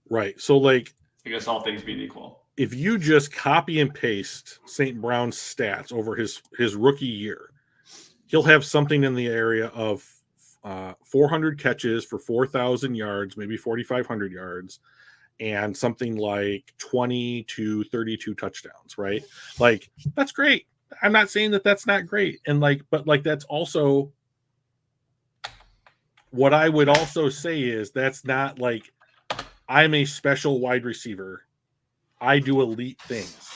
Right. So like, I guess all things being equal, if you just copy and paste St. Brown's stats over his rookie year, he'll have something in the area of 400 catches for 4,000 yards, maybe 4,500 yards, and something like 20 to 32 touchdowns, right? Like, that's great. I'm not saying that that's not great. And like, but like, that's also what I would also say is that's not like, I'm a special wide receiver. I do elite things.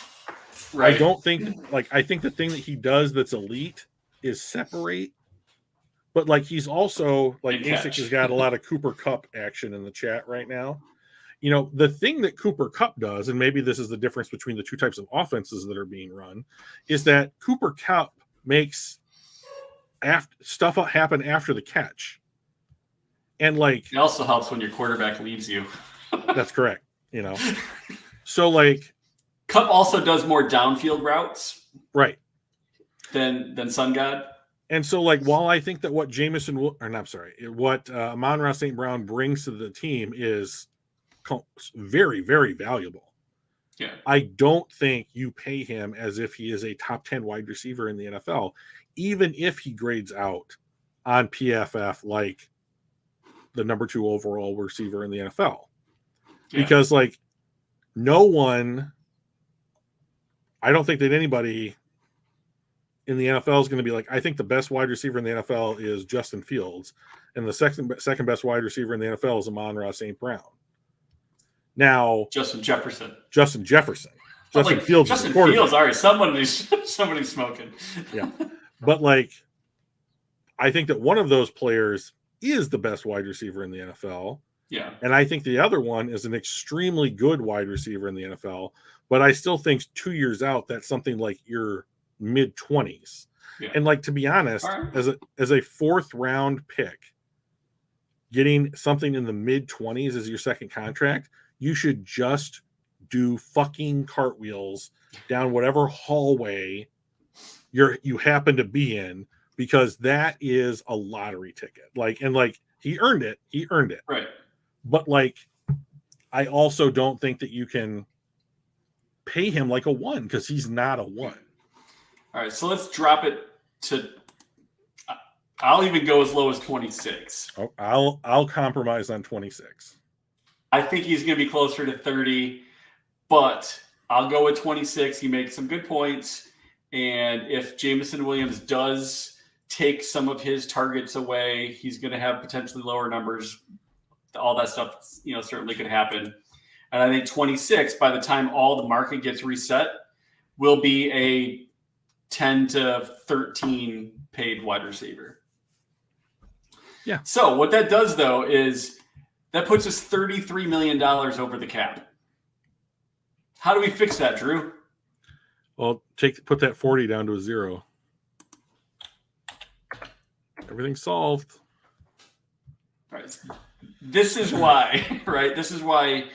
Right. I don't think, like, I think the thing that he does that's elite is separate. But like, he's also like, ASIC has got a lot of Cooper Kupp action in the chat right now. You know, the thing that Cooper Kupp does, and maybe this is the difference between the two types of offenses that are being run, is that Cooper Kupp makes stuff happen after the catch. And like, it also helps when your quarterback leaves you. That's correct. You know, so like, Kupp also does more downfield routes, right, than Sun God. And so, like, while I think that what Amon-Ra St. Brown brings to the team is very, very valuable. Yeah, I don't think you pay him as if he is a top 10 wide receiver in the NFL, even if he grades out on PFF like the number 2 overall receiver in the NFL. Yeah. Because, like, I don't think that anybody in the NFL is going to be like, I think the best wide receiver in the NFL is Justin Fields, and the second best wide receiver in the NFL is Amon-Ra St. Brown. Now, Justin Jefferson. Justin Fields. Justin Fields. All right, somebody's smoking. Yeah, but like, I think that one of those players is the best wide receiver in the NFL. Yeah, and I think the other one is an extremely good wide receiver in the NFL. But I still think 2 years out, that's something like your mid-20s. Yeah. And like, to be honest, right, as a 4th round pick, getting something in the mid-20s as your second contract, you should just do fucking cartwheels down whatever hallway you happen to be in, because that is a lottery ticket. Like, and like, he earned it. Right. But like, I also don't think that you can pay him like a 1, because he's not a 1. All right, so let's drop it to, I'll even go as low as 26. Oh, I'll compromise on 26. I think he's going to be closer to 30, but I'll go with 26. He makes some good points, and if Jameson Williams does take some of his targets away, he's going to have potentially lower numbers. All that stuff, certainly could happen. And I think 26, by the time all the market gets reset, will be a 10 to 13 paid wide receiver. Yeah. So what that does, though, is that puts us $33 million over the cap. How do we fix that, Drew? Well, put that 40 down to a 0. Everything's solved. All right. This is why, right? This is why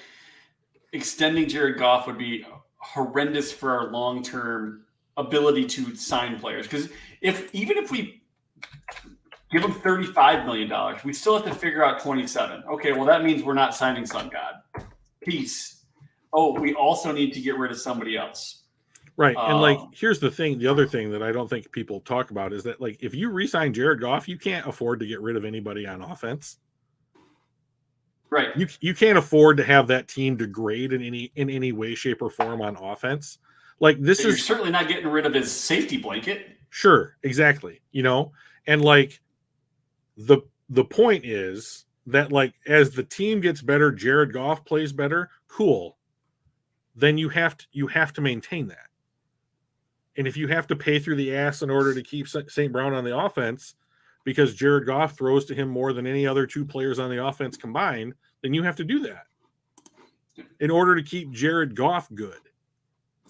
extending Jared Goff would be horrendous for our long-term ability to sign players. Because even if we give him $35 million, we still have to figure out 27. Okay, well, that means we're not signing Sun God. Peace. Oh, we also need to get rid of somebody else. Right. And like, here's the thing. The other thing that I don't think people talk about is that, like, if you re-sign Jared Goff, you can't afford to get rid of anybody on offense. Right. You can't afford to have that team degrade in any way, shape, or form on offense. Like, this You're certainly not getting rid of his safety blanket. Sure, exactly. And like, the point is that, like, as the team gets better, Jared Goff plays better, cool. Then you have to maintain that. And if you have to pay through the ass in order to keep St. Brown on the offense, because Jared Goff throws to him more than any other two players on the offense combined, then you have to do that in order to keep Jared Goff good.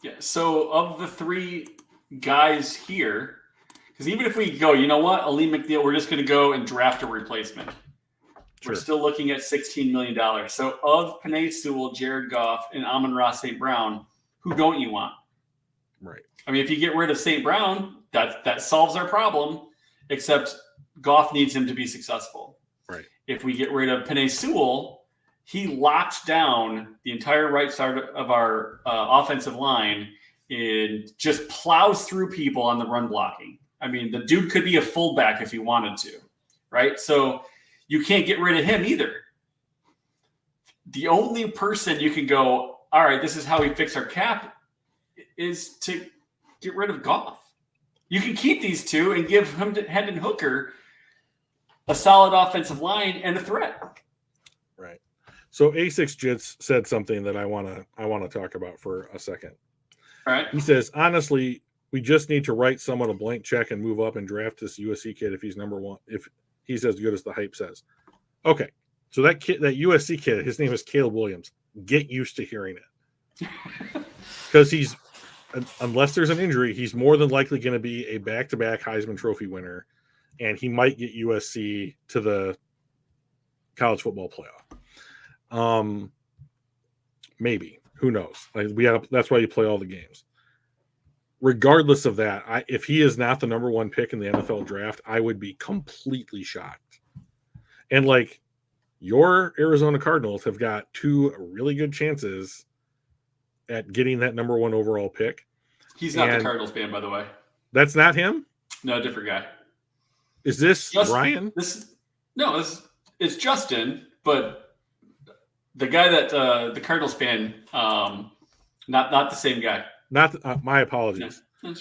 Yeah. So of the three guys here, because even if we go, you know what, Aleem McNeil, we're just going to go and draft a replacement. Sure. We're still looking at $16 million. So of Penei Sewell, Jared Goff, and Amon-Ra St. Brown, who don't you want? Right. I mean, if you get rid of St. Brown, that solves our problem, except Goff needs him to be successful. Right. If we get rid of Penei Sewell, he locks down the entire right side of our offensive line and just plows through people on the run blocking. I mean, the dude could be a fullback if he wanted to, right? So you can't get rid of him either. The only person you can go, all right, this is how we fix our cap, is to get rid of Goff. You can keep these two and give him to Hendon Hooker a solid offensive line and a threat. Right. So A6 Jits said something that I want to talk about for a second. All right. He says, honestly, we just need to write someone a blank check and move up and draft this USC kid if he's number one, if he's as good as the hype says. Okay. So that kid, that USC kid, his name is Caleb Williams. Get used to hearing it. Because he's, unless there's an injury, he's more than likely going to be a back-to-back Heisman Trophy winner, and he might get USC to the college football playoff. Maybe. Who knows? That's why you play all the games. Regardless of that, if he is not the number one pick in the NFL draft, I would be completely shocked. And like, your Arizona Cardinals have got two really good chances at getting that number one overall pick. He's not the Cardinals fan, by the way. That's not him? No, different guy. Is this Ryan? It's Justin, but the guy that the Cardinals fan, not the same guy. Not my apologies. No.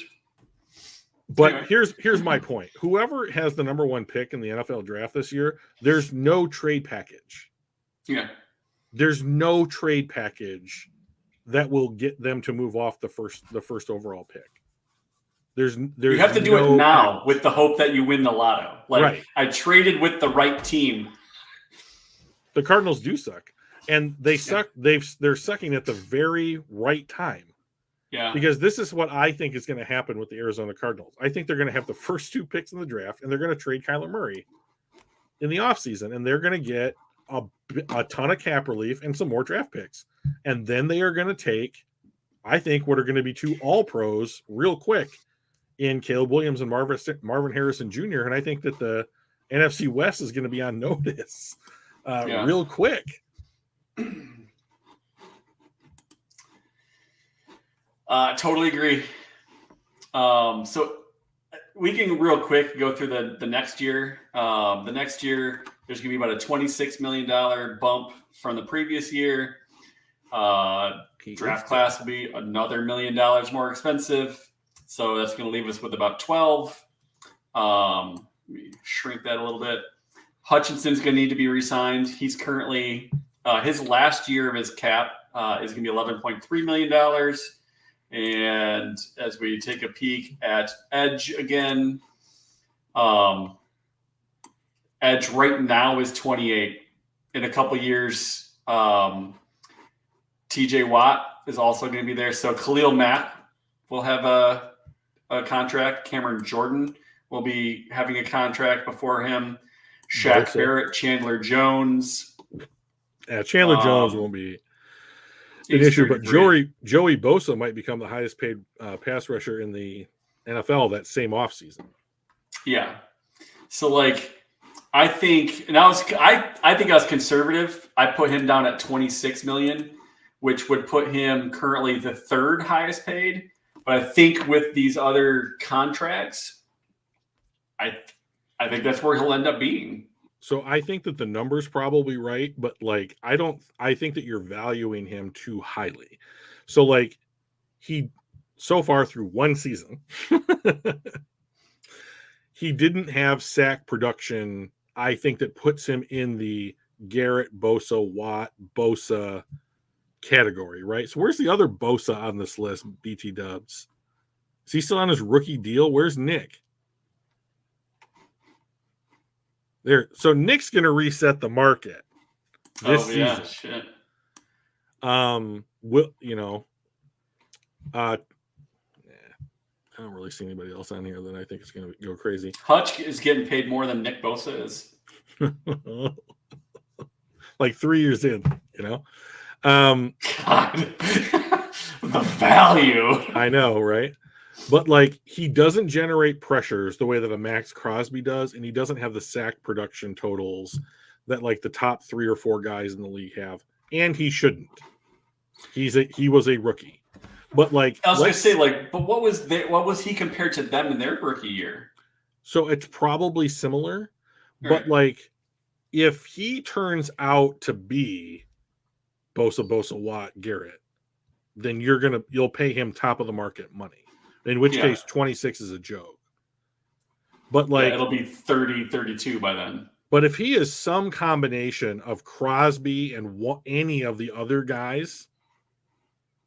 But anyway. here's my point. Whoever has the number one pick in the NFL draft this year, there's no trade package. Yeah. There's no trade package that will get them to move off the first overall pick. There's you have to do it now with the hope that you win the lotto. Like, right. I traded with the right team. The Cardinals do suck, and they suck. They're sucking at the very right time. Yeah. Because this is what I think is going to happen with the Arizona Cardinals. I think they're going to have the first two picks in the draft, and they're going to trade Kyler Murray in the offseason, and they're going to get a ton of cap relief and some more draft picks. And then they are going to take, I think, what are going to be two all-pros real quick in Caleb Williams and Marvin Harrison Jr. And I think that the NFC West is going to be on notice real quick. Totally agree. So we can real quick go through the next year. The next year, there's going to be about a $26 million bump from the previous year. Draft class will be another $1 million more expensive. So that's going to leave us with about 12. Let me shrink that a little bit. Hutchinson's going to need to be re-signed. He's currently, his last year of his cap is going to be $11.3 million. And as we take a peek at Edge again, Edge right now is 28. In a couple years, TJ Watt is also going to be there. So Khalil Mack will have a contract. Cameron Jordan will be having a contract before him. Shaq Barrett, Chandler Jones. Yeah, Chandler Jones won't be an issue, but Joey Bosa might become the highest paid pass rusher in the NFL that same offseason. Yeah. So like, I think I was conservative. I put him down at 26 million, which would put him currently the third highest paid. But I think with these other contracts, I think that's where he'll end up being. So I think that the number's probably right, but like I think that you're valuing him too highly. So like he so far through one season, he didn't have sack production. I think that puts him in the Garrett, Bosa, Watt, Bosa category, right? So where's the other Bosa on this list, BT Dubs? Is he still on his rookie deal? Where's Nick? So Nick's going to reset the market this season. Shit. I don't really see anybody else on here that I think is going to go crazy. Hutch is getting paid more than Nick Bosa is. Like 3 years in, God. The value. I know, right? But like, he doesn't generate pressures the way that a Max Crosby does, and he doesn't have the sack production totals that like the top 3 or 4 guys in the league have, and he shouldn't. He was a rookie, but like I was gonna say, like, but what was he compared to them in their rookie year? So it's probably similar, Right. but like, if he turns out to be Bosa, Watt, Garrett, then you'll pay him top of the market money. In which case 26 is a joke. But like, it'll be 30, 32 by then. But if he is some combination of Crosby and any of the other guys,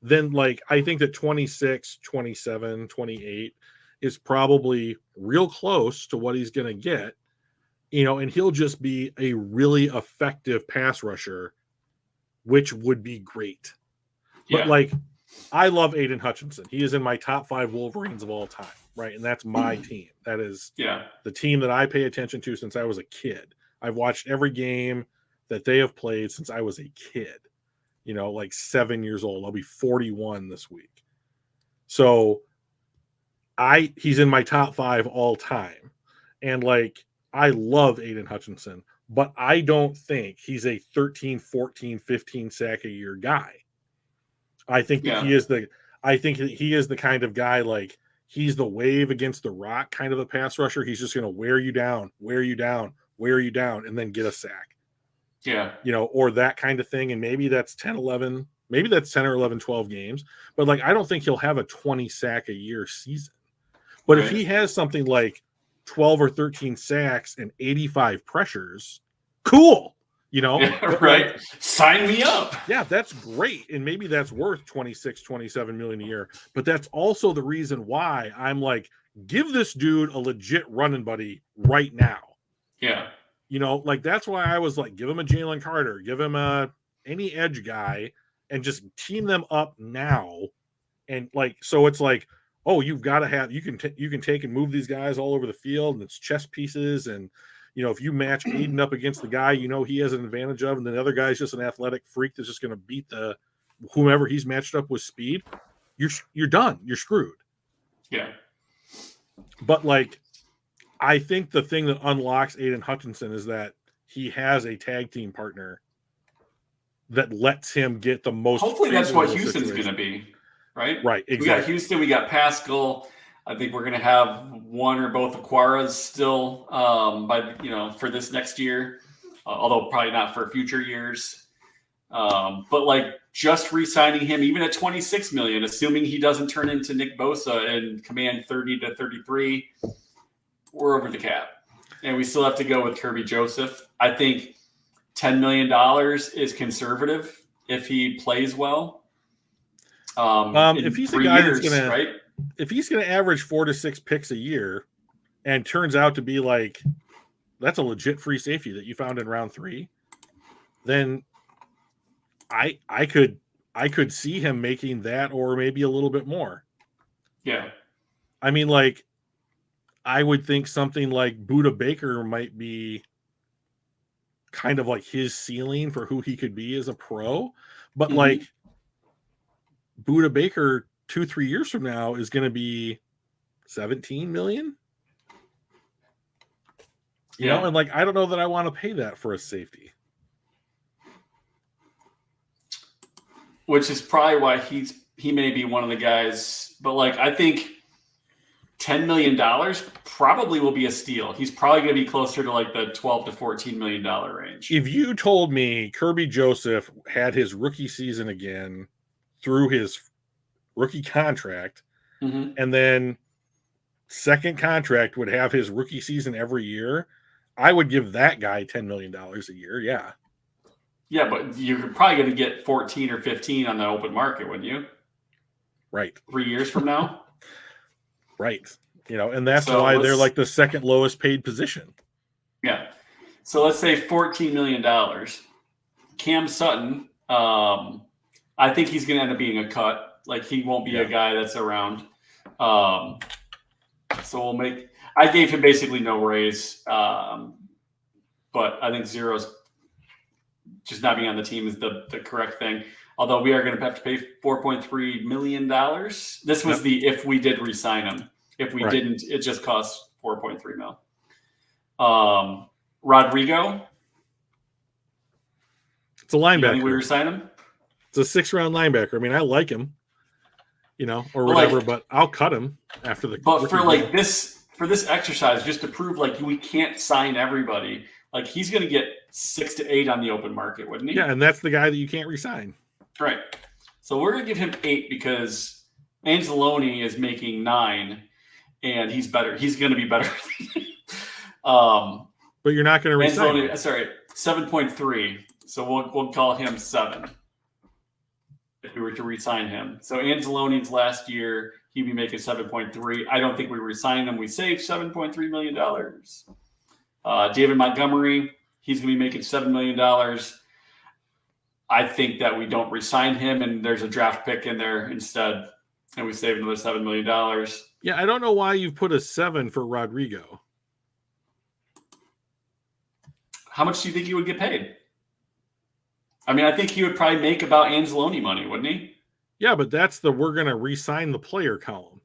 then like, I think that 26, 27, 28 is probably real close to what he's going to get, and he'll just be a really effective pass rusher, which would be great. But like, I love Aiden Hutchinson. He is in my top 5 Wolverines of all time, right? And that's my team. That is the team that I pay attention to since I was a kid. I've watched every game that they have played since I was a kid, like 7 years old. I'll be 41 this week. So he's in my top 5 all time. And like, I love Aiden Hutchinson, but I don't think he's a 13, 14, 15 sack a year guy. I think that he is the kind of guy, like, he's the wave against the rock kind of a pass rusher. He's just going to wear you down, and then get a sack. Yeah. Or that kind of thing. And maybe that's 10 or 11, 12 games. But like, I don't think he'll have a 20 sack a year season. But if he has something like 12 or 13 sacks and 85 pressures, cool. Right. Sign me up. Yeah, that's great. And maybe that's worth 26, 27 million a year. But that's also the reason why I'm like, give this dude a legit running buddy right now. Yeah. Like, that's why I was like, give him a Jalen Carter, give him any edge guy, and just team them up now. And like, so it's like, oh, you've got to have, you can take and move these guys all over the field, and it's chess pieces. And, if you match Aiden up against the guy, he has an advantage of, and the other guy's just an athletic freak that's just going to beat whomever he's matched up with speed, you're done. You're screwed. Yeah. But like, I think the thing that unlocks Aiden Hutchinson is that he has a tag team partner that lets him get the most. Hopefully that's what Houston's going to be. Right. Right. Exactly. We got Houston. We got Pascal. I think we're going to have one or both Aquaras still for this next year, although probably not for future years. But like, just re-signing him, even at $26 million, assuming he doesn't turn into Nick Bosa and command 30 to 33, we're over the cap. And we still have to go with Kirby Joseph. I think $10 million is conservative if he plays well. If he's a guy that's gonna, if he's gonna average 4 to 6 picks a year, and turns out to be like, that's a legit free safety that you found in round 3, then I could see him making that, or maybe a little bit more. Yeah, I mean, like, I would think something like Budda Baker might be kind of like his ceiling for who he could be as a pro, but like, Budda Baker 2-3 years from now is going to be 17 million. You know, and like, I don't know that I want to pay that for a safety. Which is probably why he may be one of the guys, but like, I think $10 million probably will be a steal. He's probably going to be closer to like the $12 to $14 million range. If you told me Kirby Joseph had his rookie season again through his rookie contract, and then second contract would have his rookie season every year, I would give that guy $10 million a year. Yeah. Yeah, but you're probably going to get 14 or 15 on the open market, wouldn't you? Right. 3 years from now. Right. And that's why they're like the second lowest paid position. Yeah. So let's say $14 million. Cam Sutton, I think he's going to end up being a cut. Like, he won't be a guy that's around. So I gave him basically no raise. But I think zero's just not being on the team is the correct thing. Although we are going to have to pay $4.3 million. This was if we did re-sign him. If we didn't, it just costs $4.3 million. Rodrigo. It's a linebacker. You think we re-sign him? It's a 6th-round linebacker. I mean, I like him, or whatever, but I'll cut him after the. But for this exercise, just to prove we can't sign everybody. Like, he's going to get 6 to 8 on the open market, wouldn't he? Yeah, and that's the guy that you can't re-sign. Right. So we're going to give him 8 because Anzalone is making 9, and he's better. He's going to be better. But you're not going to re-sign him. Sorry, 7.3. So we'll call him 7 if we were to re-sign him. So Anzalone's last year, he'd be making 7.3. I don't think we re-sign him. We save $7.3 million. David Montgomery, he's going to be making $7 million. I think that we don't re-sign him, and there's a draft pick in there instead, and we save another $7 million. Yeah, I don't know why you've put a 7 for Rodrigo. How much do you think he would get paid? I mean, I think he would probably make about Anzalone money, wouldn't he? Yeah, but that's we're going to re-sign the player column.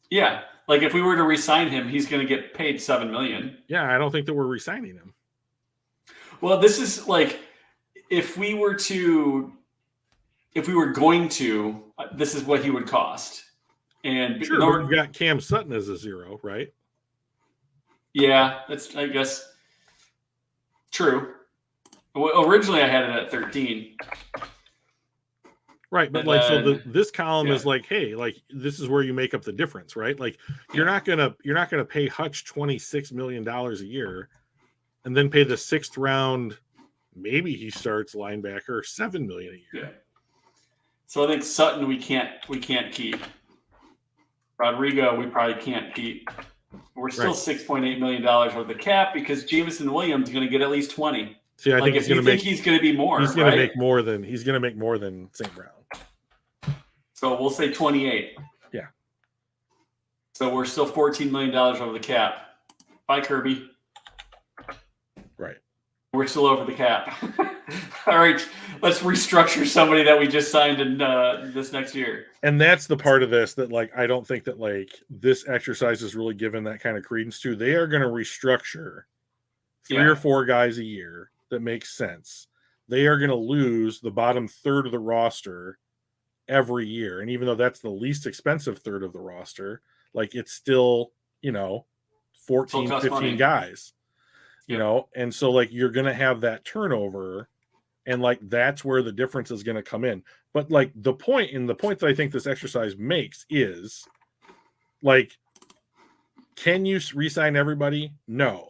Yeah. Like, if we were to re-sign him, he's going to get paid $7 million. Yeah, I don't think that we're re-signing him. Well, this is if we were going to, this is what he would cost. And sure, we've got Cam Sutton as a 0, right? Yeah, that's, I guess, true. Well, originally I had it at 13. Right, but this column is hey, this is where you make up the difference, right? Like, you're not gonna pay Hutch $26 million a year, and then pay the 6th round, maybe he starts linebacker, $7 million a year. Yeah. So I think Sutton we can't keep. Rodrigo we probably can't keep. We're still $6.8 million over the cap because Jameson Williams is going to get at least 20. See, I think he's going to be more. He's going to make more than St. Brown. So we'll say 28. Yeah. So we're still $14 million over the cap. Bye, Kirby. Right. We're still over the cap. All right, let's restructure somebody that we just signed in this next year. And that's the part of this that I don't think that this exercise is really given that kind of credence to. They are going to restructure 3 or 4 guys a year that makes sense. They are going to lose the bottom third of the roster every year. And even though that's the least expensive third of the roster, it's still, 14, 15 money. Guys, and so you're going to have that turnover, and that's where the difference is going to come in. But the point that I think this exercise makes is can you re-sign everybody? No.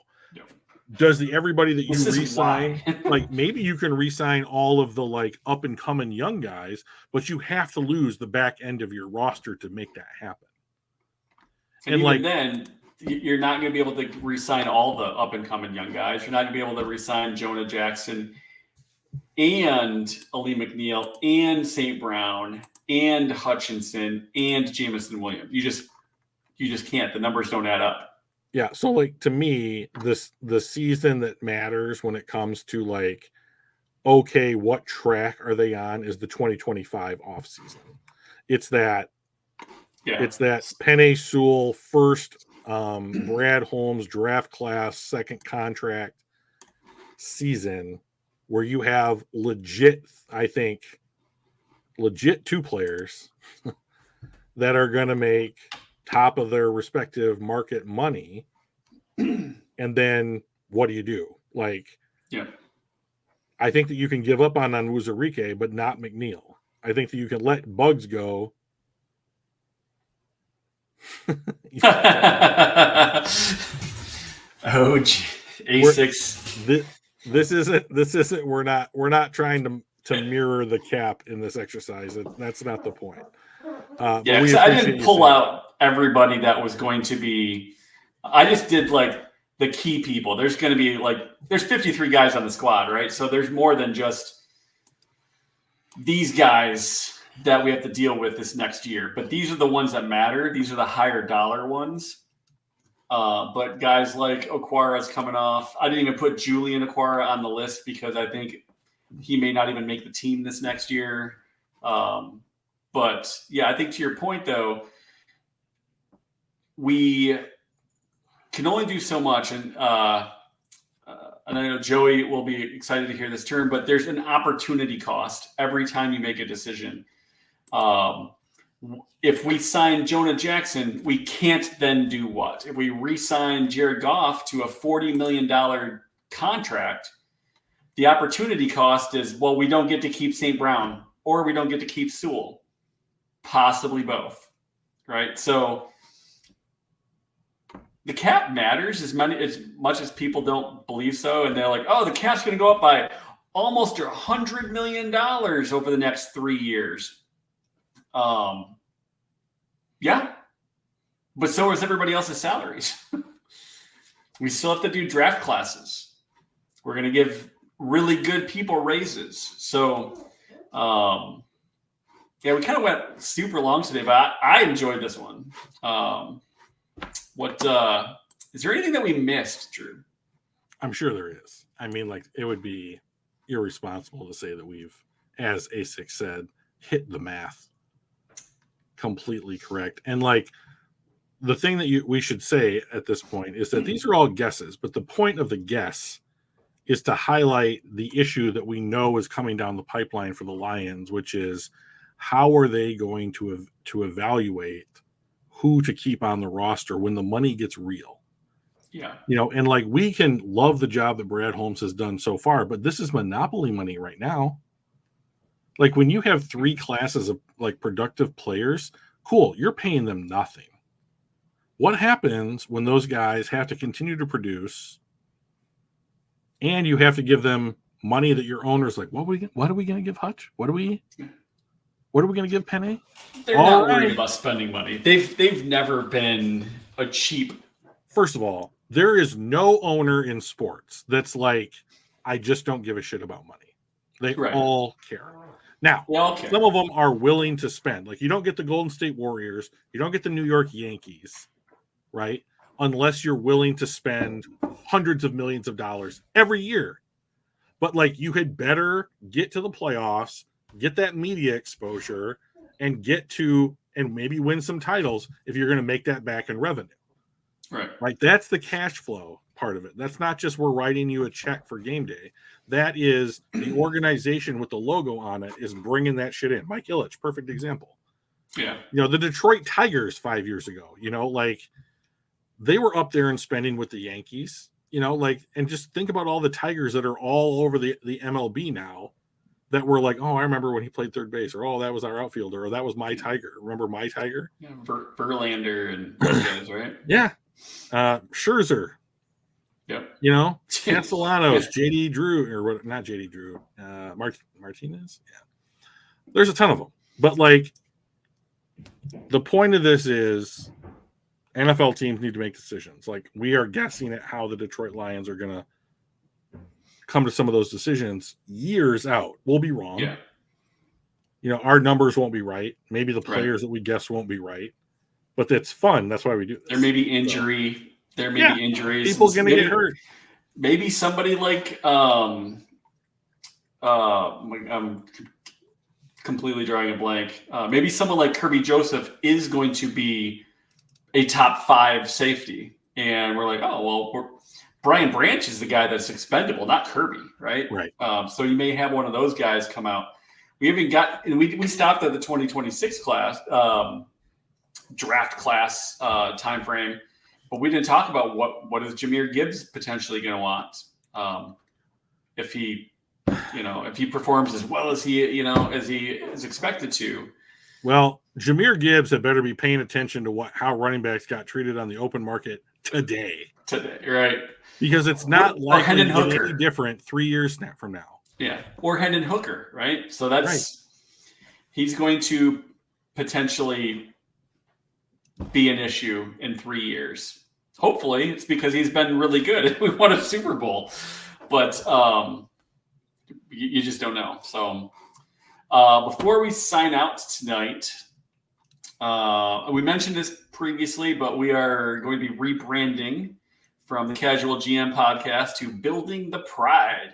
Does everybody that you re-sign, maybe you can re-sign all of the up and coming young guys, but you have to lose the back end of your roster to make that happen. And even then, you're not going to be able to re-sign all the up and coming young guys. You're not going to be able to re-sign Jonah Jackson and Ali McNeil and St. Brown and Hutchinson and Jameson Williams. You just can't. The numbers don't add up. Yeah, so to me, the season that matters when it comes to okay, what track are they on is the 2025 off season. It's that Penei Sewell first Brad Holmes draft class second contract season where you have legit 2 players that are going to make top of their respective market money, and then what do you do? I think that you can give up on Onwuzurike, but not McNeil. I think that you can let Bugs go. A6. This isn't. We're not trying to mirror the cap in this exercise. That's not the point. I didn't pull out everybody that was going to be. I just did the key people. There's going to be there's 53 guys on the squad, right? So there's more than just these guys that we have to deal with this next year. But these are the ones that matter. These are the higher dollar ones. But guys like Okwara's coming off. I didn't even put Julian Okwara on the list because I think he may not even make the team this next year. But yeah, I think to your point though, we can only do so much. And I know Joey will be excited to hear this term, but there's an opportunity cost every time you make a decision. If we sign Jonah Jackson, we can't then do what? If we re-sign Jared Goff to a $40 million contract, the opportunity cost is, well, we don't get to keep St. Brown or we don't get to keep Sewell. Possibly both, right? So the cap matters as much as people don't believe so. And they're like, oh, the cap's going to go up by almost $100 million over the next 3 years. Yeah, but so is everybody else's salaries. We still have to do draft classes. We're going to give really good people raises. So, yeah, we kind of went super long today, but I enjoyed this one. Is there anything that we missed, Drew? I'm sure there is. I mean, it would be irresponsible to say that we've, as A6 said, hit the math completely correct. And the thing that we should say at this point is that these are all guesses, but the point of the guess is to highlight the issue that we know is coming down the pipeline for the Lions, which is how are they going to evaluate who to keep on the roster when the money gets real. Yeah. And we can love the job that Brad Holmes has done so far, but this is monopoly money right now. When you have 3 classes of productive players, cool, you're paying them nothing. What happens when those guys have to continue to produce and you have to give them money that your owner's what are we going to give Hutch? What are we going to give Penei? They're not worried about spending money. They've never been a cheap. First of all, there is no owner in sports that's I just don't give a shit about money. They all care. Now, some of them are willing to spend. You don't get the Golden State Warriors. You don't get the New York Yankees, right? Unless you're willing to spend hundreds of millions of dollars every year. But, you had better get to the playoffs, get that media exposure, and and maybe win some titles if you're going to make that back in revenue. Right? That's the cash flow part of it. That's not just we're writing you a check for game day. That is the organization with the logo on it is bringing that shit in. Mike Ilitch, perfect example. Yeah. The Detroit Tigers 5 years ago, they were up there and spending with the Yankees, and just think about all the Tigers that are all over the MLB now that were oh, I remember when he played third base, or, oh, that was our outfielder, or that was my Tiger. Remember my Tiger? Yeah, Verlander and those guys, right? Yeah. Scherzer. Yep. Castellanos, JD Drew, or what? Not JD Drew. Martinez. Yeah. There's a ton of them, but the point of this is NFL teams need to make decisions. We are guessing at how the Detroit Lions are going to come to some of those decisions years out. We'll be wrong. Yeah. Our numbers won't be right. Maybe the players that we guess won't be right, but that's fun. That's why we do this. There may be injury. So. There may be injuries. People going to get hurt. Maybe somebody I'm completely drawing a blank. Maybe someone like Kirby Joseph is going to be a top 5 safety. And we're Brian Branch is the guy that's expendable, not Kirby, right? Right. So you may have one of those guys come out. We haven't got, and we stopped at the 2026 class, draft class time frame. But we didn't talk about what is Jahmyr Gibbs potentially going to want if he performs as well as he is expected to. Well, Jahmyr Gibbs had better be paying attention to how running backs got treated on the open market today, right? Because it's not likely to be any different 3 years from now. Yeah, or Hendon Hooker, right? So he's going to potentially be an issue in 3 years. hopefully it's because he's been really good. We won a Super Bowl, but you just don't know. So before we sign out tonight, we mentioned this previously, but we are going to be rebranding from the Casual GM podcast to Building the Pride.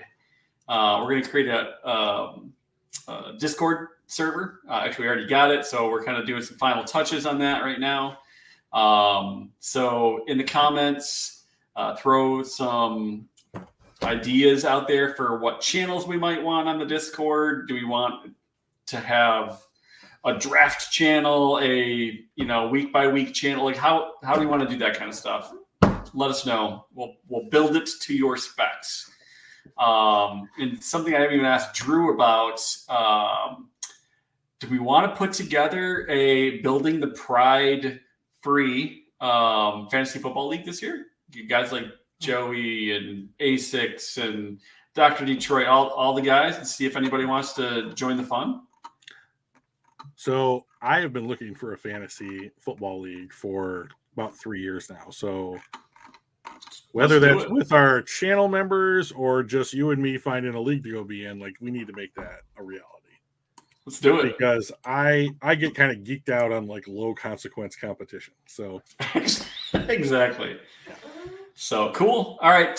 We're going to create a Discord server. Actually, we already got it, so we're kind of doing some final touches on that right now. So in the comments, throw some ideas out there for what channels we might want on the Discord. Do we want to have a draft channel, a week by week channel? Like how do we want to do that kind of stuff? Let us know. We'll build it to your specs. And something I haven't even asked Drew about. Do we want to put together a Building the Pride free fantasy football league this year? You guys like Joey and A6 and Dr. Detroit, all the guys, and see if anybody wants to join the fun? So I have been looking for a fantasy football league for about 3 years now. So whether that's with our channel members or just you and me finding a league to go be in, like, we need to make that a reality. Let's do it. Because I get kind of geeked out on like low consequence competition. So exactly. So cool. All right.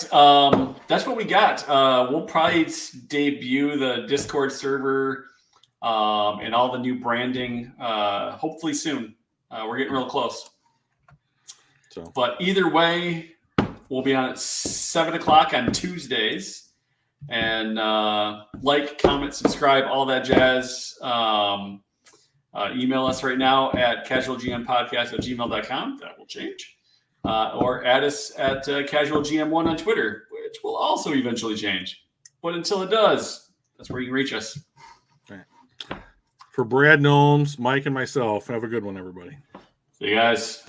That's what we got. We'll probably debut the Discord server and all the new branding hopefully soon. We're getting real close. But either way, we'll be on at 7:00 on Tuesdays. And like, comment, subscribe, all that jazz. Email us right now at casualgmpodcast@gmail.com. That will change. Or add us at casualgm1 on Twitter, which will also eventually change. But until it does, that's where you can reach us. Right. For Brad Gnomes, Mike, and myself, have a good one, everybody. See you guys.